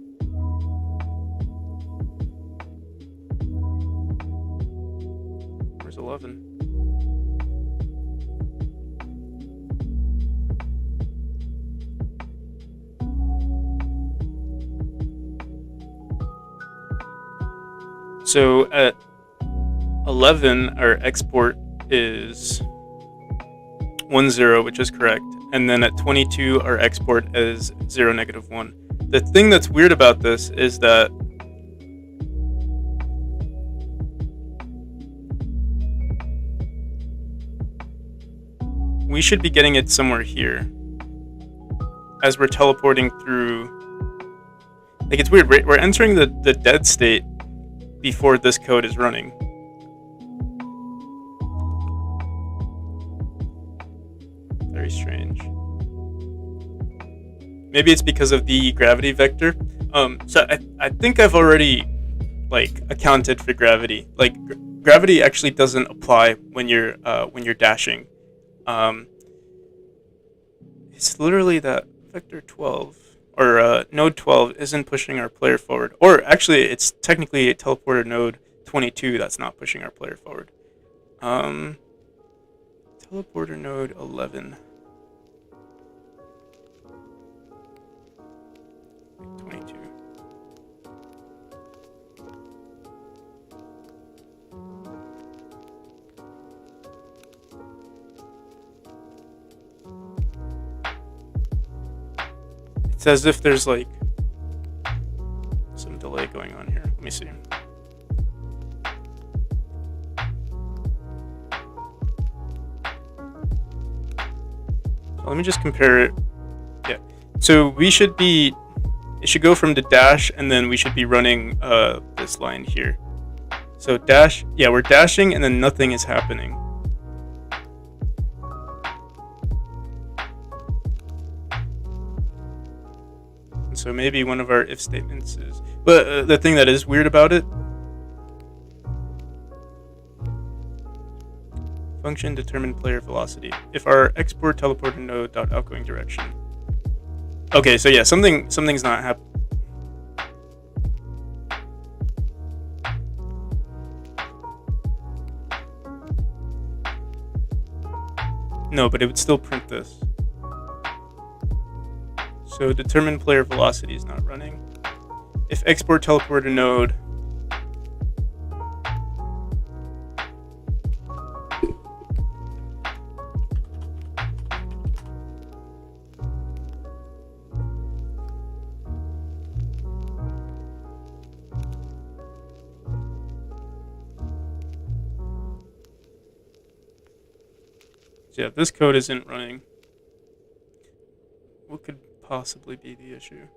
Where's 11? So at 11, our export is 10, which is correct. And then at 22, our export is 0, -1. The thing that's weird about this is that we should be getting it somewhere here as we're teleporting through. Like, it's weird. We're entering the dead state before this code is running. Very strange. Maybe it's because of the gravity vector. So I think I've already accounted for gravity. Like gravity actually doesn't apply when you're dashing. It's literally that vector 12 or node 12 isn't pushing our player forward. Or actually, it's technically a teleporter node 22 that's not pushing our player forward. Teleporter node 11. 22. It's as if there's like some delay going on here. Let me see. Let me just compare it. Yeah. So we should be, it should go from the dash, and then we should be running this line here. So dash, yeah, we're dashing, and then nothing is happening. so maybe one of our if statements is. But the thing that is weird about it, function determine player velocity. If our export teleporter node dot outgoing direction. Okay, so yeah, something's not happening. No, but it would still print this. So determine player velocity is not running. If export teleporter node yeah, if this code isn't running, what could possibly be the issue?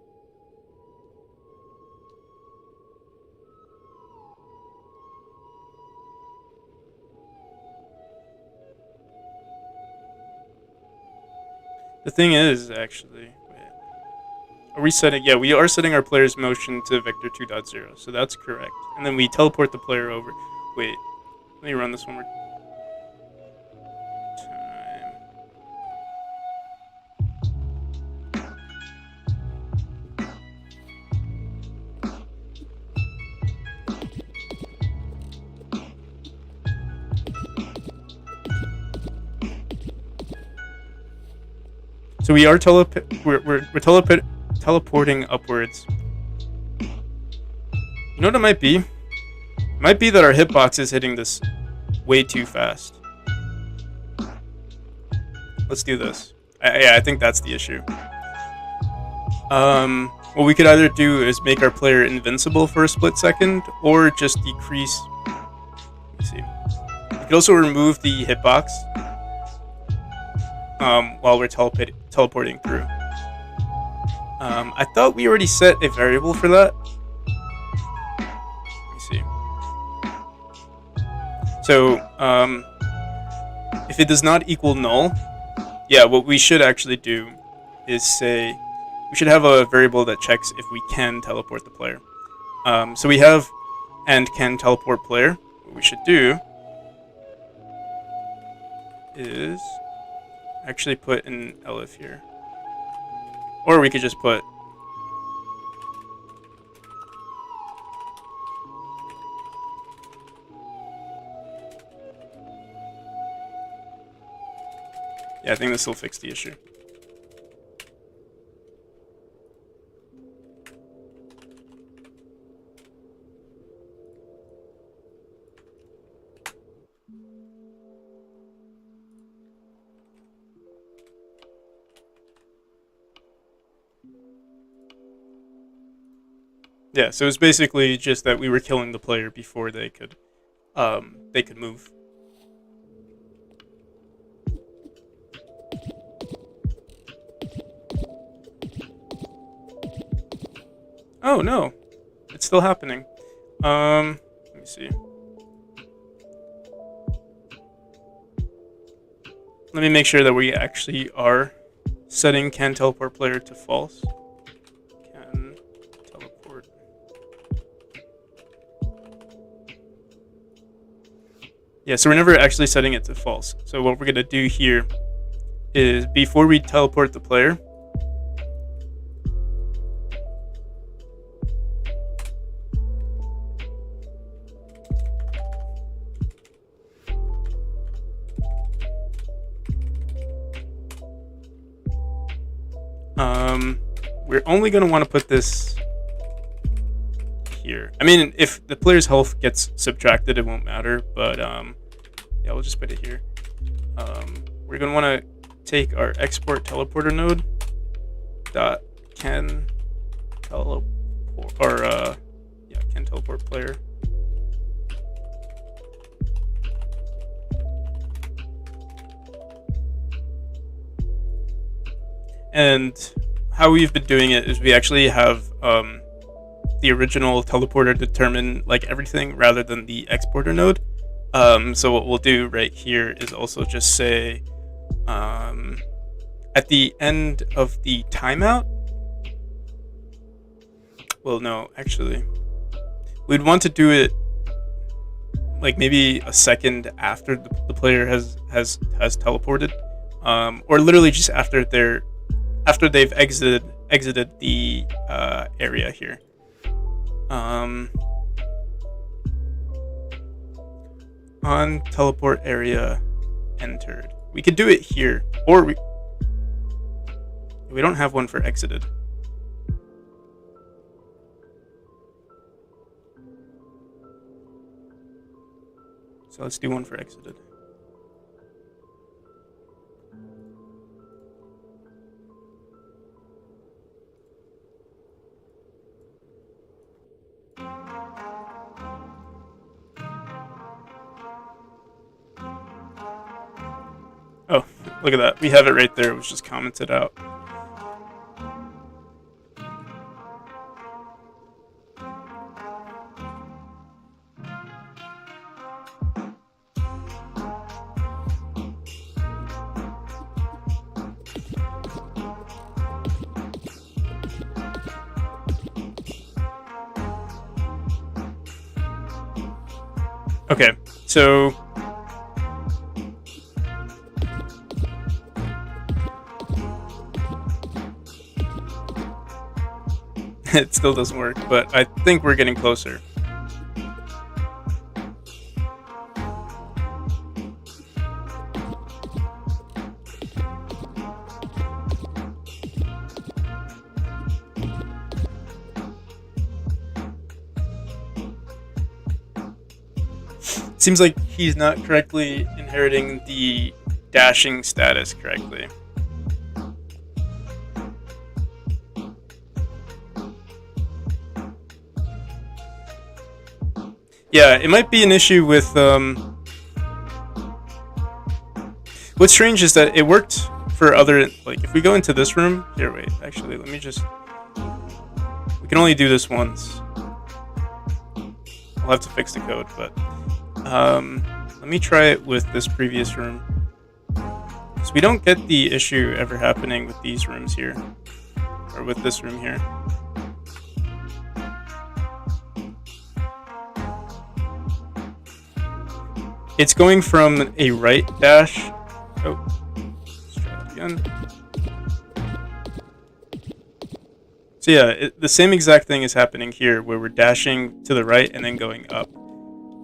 The thing is, actually, are we setting? Yeah, we are setting our player's motion to vector 2.0, so that's correct. And then we teleport the player over. Wait, let me run this one more time. So we are teleporting upwards. You know what it might be? It might be that our hitbox is hitting this way too fast. Let's do this. Yeah, I think that's the issue. What we could either do is make our player invincible for a split second, or just decrease. Let me see. We could also remove the hitbox while we're teleporting through. I thought we already set a variable for that. Let me see. So, if it does not equal null, yeah, what we should actually do is say we should have a variable that checks if we can teleport the player. So we have and can teleport player. What we should do is actually put an elif here. Or we could just put yeah, I think this will fix the issue. Yeah, so it's basically just that we were killing the player before they could move. Oh no, it's still happening. Let me see. Let me make sure that we actually are setting can teleport player to false. Can teleport. Yeah, so we're never actually setting it to false. So what we're gonna do here is before we teleport the player, we're only going to want to put this here. I mean, if the player's health gets subtracted, it won't matter, but yeah, we'll just put it here. We're going to want to take our export teleporter node dot can teleport, or yeah, can teleport player. And how we've been doing it is we actually have the original teleporter determine like everything rather than the exporter node. So what we'll do right here is also just say at the end of the timeout, Well, no, actually, we'd want to do it like maybe a second after the player has teleported, or literally just after they've exited the area here. On teleport area entered. We could do it here, or we don't have one for exited. So let's do one for exited. Oh, look at that. We have it right there. It was just commented out. Okay, so it still doesn't work, but I think we're getting closer. Seems like he's not correctly inheriting the dashing status correctly. Yeah, it might be an issue with what's strange is that it worked for other, like if we go into this room here. Wait, actually, let me just. We can only do this once. I'll have to fix the code, but let me try it with this previous room. So we don't get the issue ever happening with these rooms here, or with this room here. It's going from a right dash. Oh, let's try that again. So yeah, the same exact thing is happening here, where we're dashing to the right and then going up,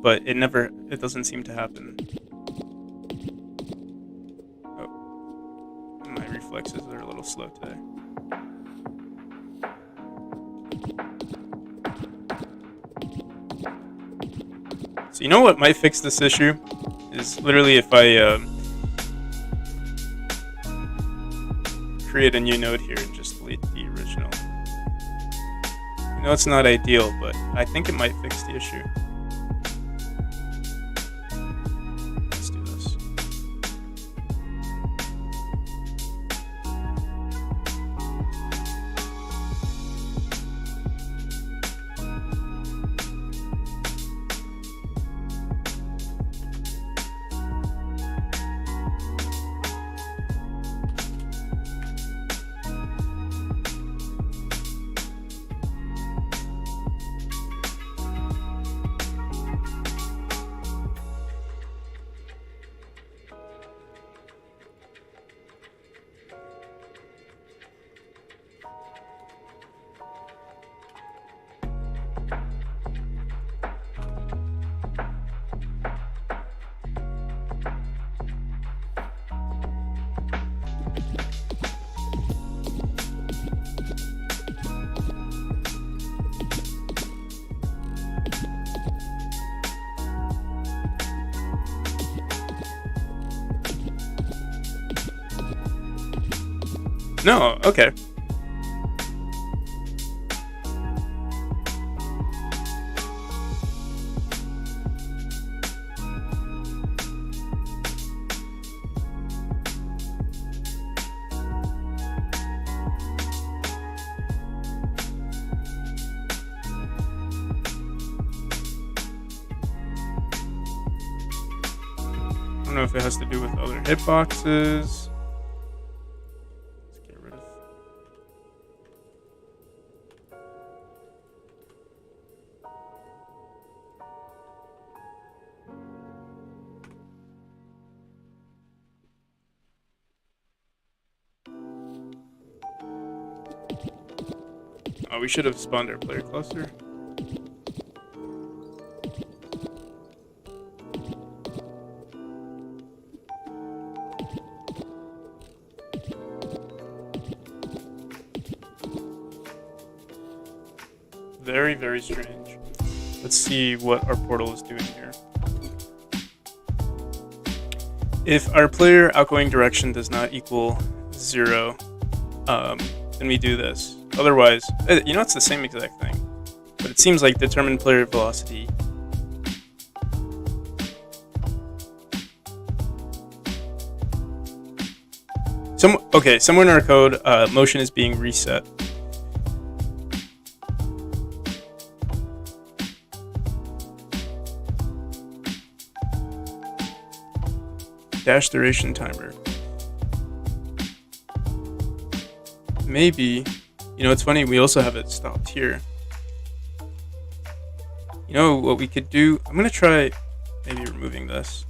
but it doesn't seem to happen. Oh, my reflexes are a little slow today. So you know what might fix this issue is literally if I create a new node here and just delete the original. I know it's not ideal, but I think it might fix the issue. Let's do this. No, okay. I don't know if it has to do with other hitboxes. Oh, we should have spawned our player cluster. Very, very strange. Let's see what our portal is doing here. If our player outgoing direction does not equal 0, then we do this. Otherwise, you know, it's the same exact thing. But it seems like determine player velocity. Okay, somewhere in our code, motion is being reset. Dash duration timer. Maybe, you know, it's funny, we also have it stopped here. You know what we could do? I'm gonna try maybe removing this.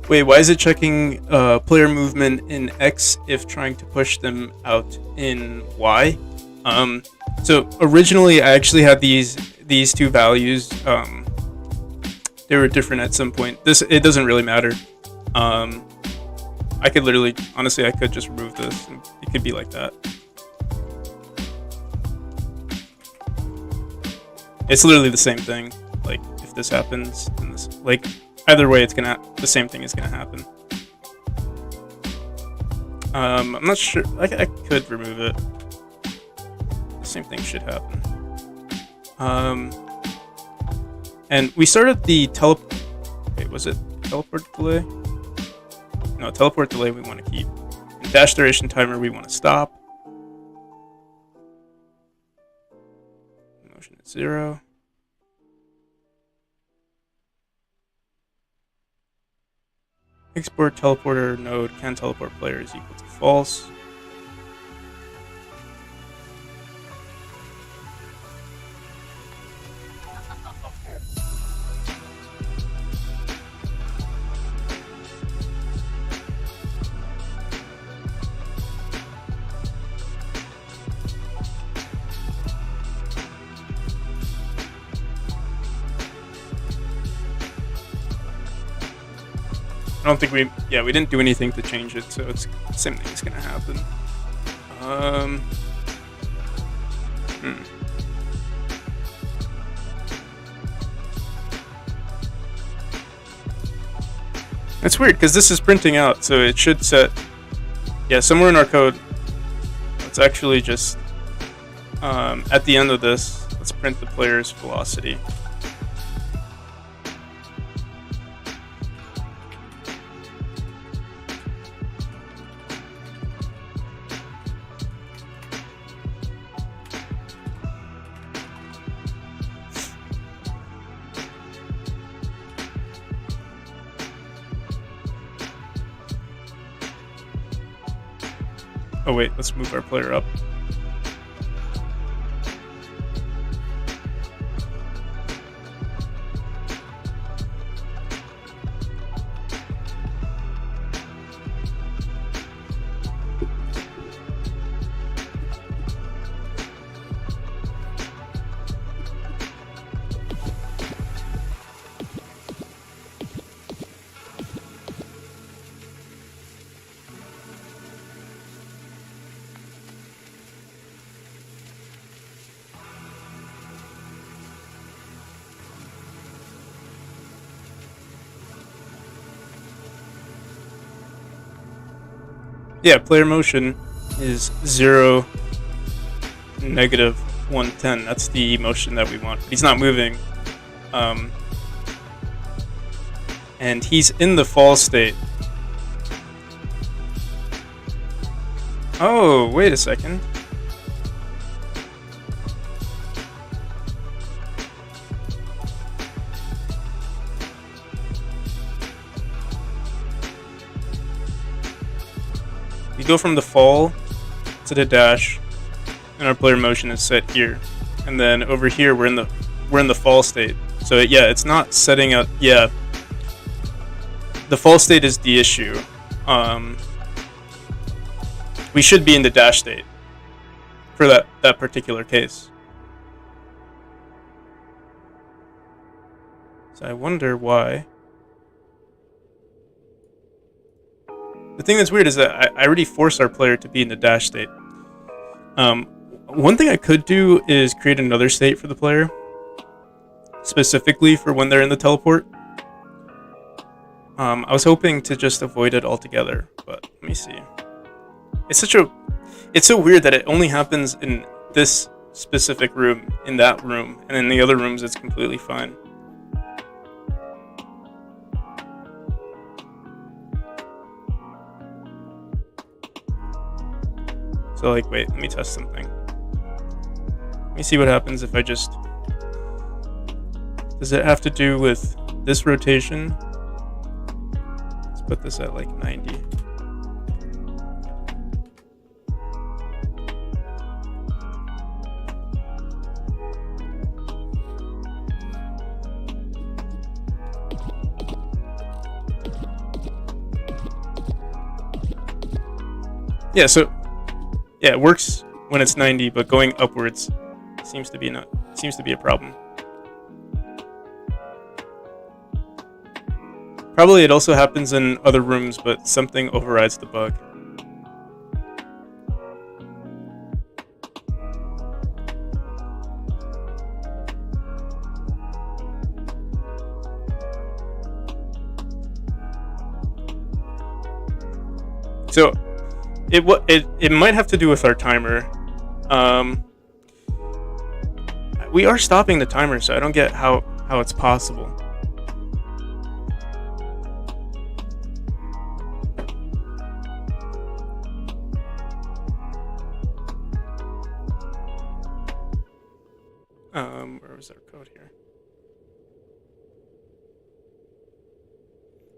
Wait, why is it checking player movement in X if trying to push them out in Y? So originally I actually had these two values. They were different at some point. It doesn't really matter. I could literally, honestly, I could just remove this. And it could be like that. It's literally the same thing. Like if this happens, then this, like either way, the same thing is gonna happen. I'm not sure. I could remove it. Same thing should happen. And we started the wait, was it teleport delay? No, teleport delay we want to keep. And dash duration timer we want to stop. Motion at 0. Export teleporter node can teleport player is equal to false. I don't think we didn't do anything to change it, so it's the same thing is gonna happen. That's weird, because this is printing out, so it should set, somewhere in our code, let's actually just, at the end of this, let's print the player's velocity. Oh wait, let's move our player up. Yeah, player motion is 0, negative 110. That's the motion that we want. He's not moving. And he's in the fall state. Oh, wait a second. We go from the fall to the dash, and our player motion is set here. And then over here we're in the fall state. So yeah, it's not setting up. Yeah. the false state is the issue. We should be in the dash state for that particular case. So I wonder why. The thing that's weird is that I already forced our player to be in the dash state. One thing I could do is create another state for the player, specifically for when they're in the teleport. I was hoping to just avoid it altogether, but let me see. It's so weird that it only happens in this specific room, in that room, and in the other rooms it's completely fine. So like, wait, let me test something. Let me see what happens if I just... Does it have to do with this rotation? Let's put this at like 90. Yeah, so yeah, it works when it's 90, but going upwards seems to be a problem. Probably it also happens in other rooms, but something overrides the bug. So it might have to do with our timer. We are stopping the timer, so I don't get how it's possible. Where was our code here?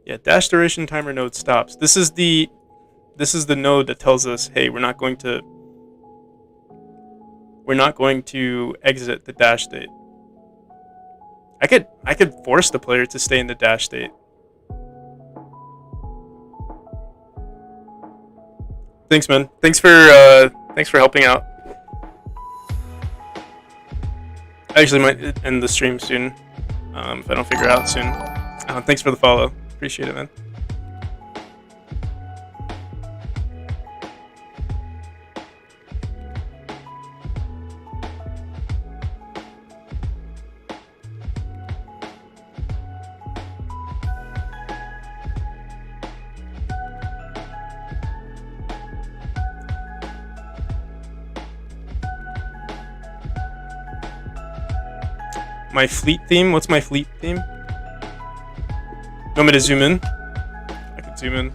Yeah, dash duration timer node stops. This is the node that tells us, hey, we're not going to exit the dash state. I could force the player to stay in the dash state. Thanks, man. Thanks for helping out. I actually might end the stream soon, if I don't figure it out soon. Thanks for the follow. Appreciate it, man. My fleet theme? What's my fleet theme? You want me to zoom in? I can zoom in.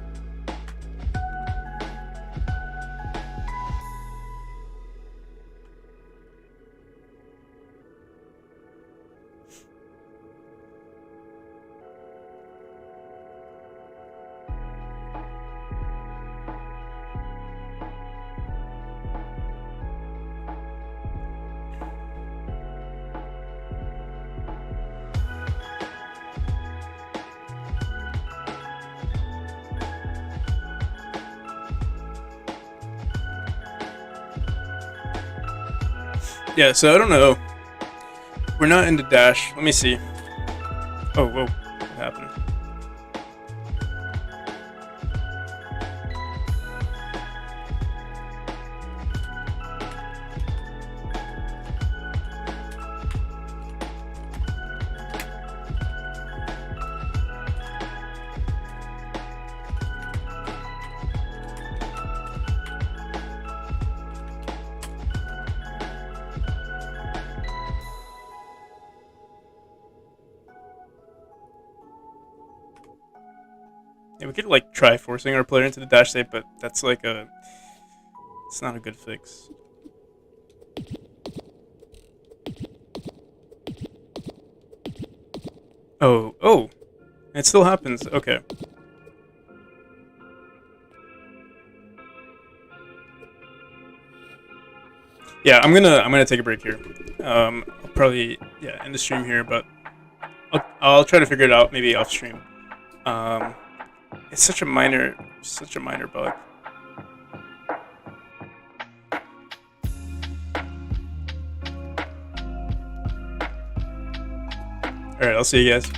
Yeah, so I don't know. We're not into dash. Let me see. Oh, whoa. What happened? Yeah, we could like try forcing our player into the dash state, but that's like it's not a good fix. Oh, it still happens. Okay. Yeah, I'm gonna take a break here. I'll probably end the stream here, but I'll try to figure it out maybe off stream. It's such a minor bug. All right, I'll see you guys.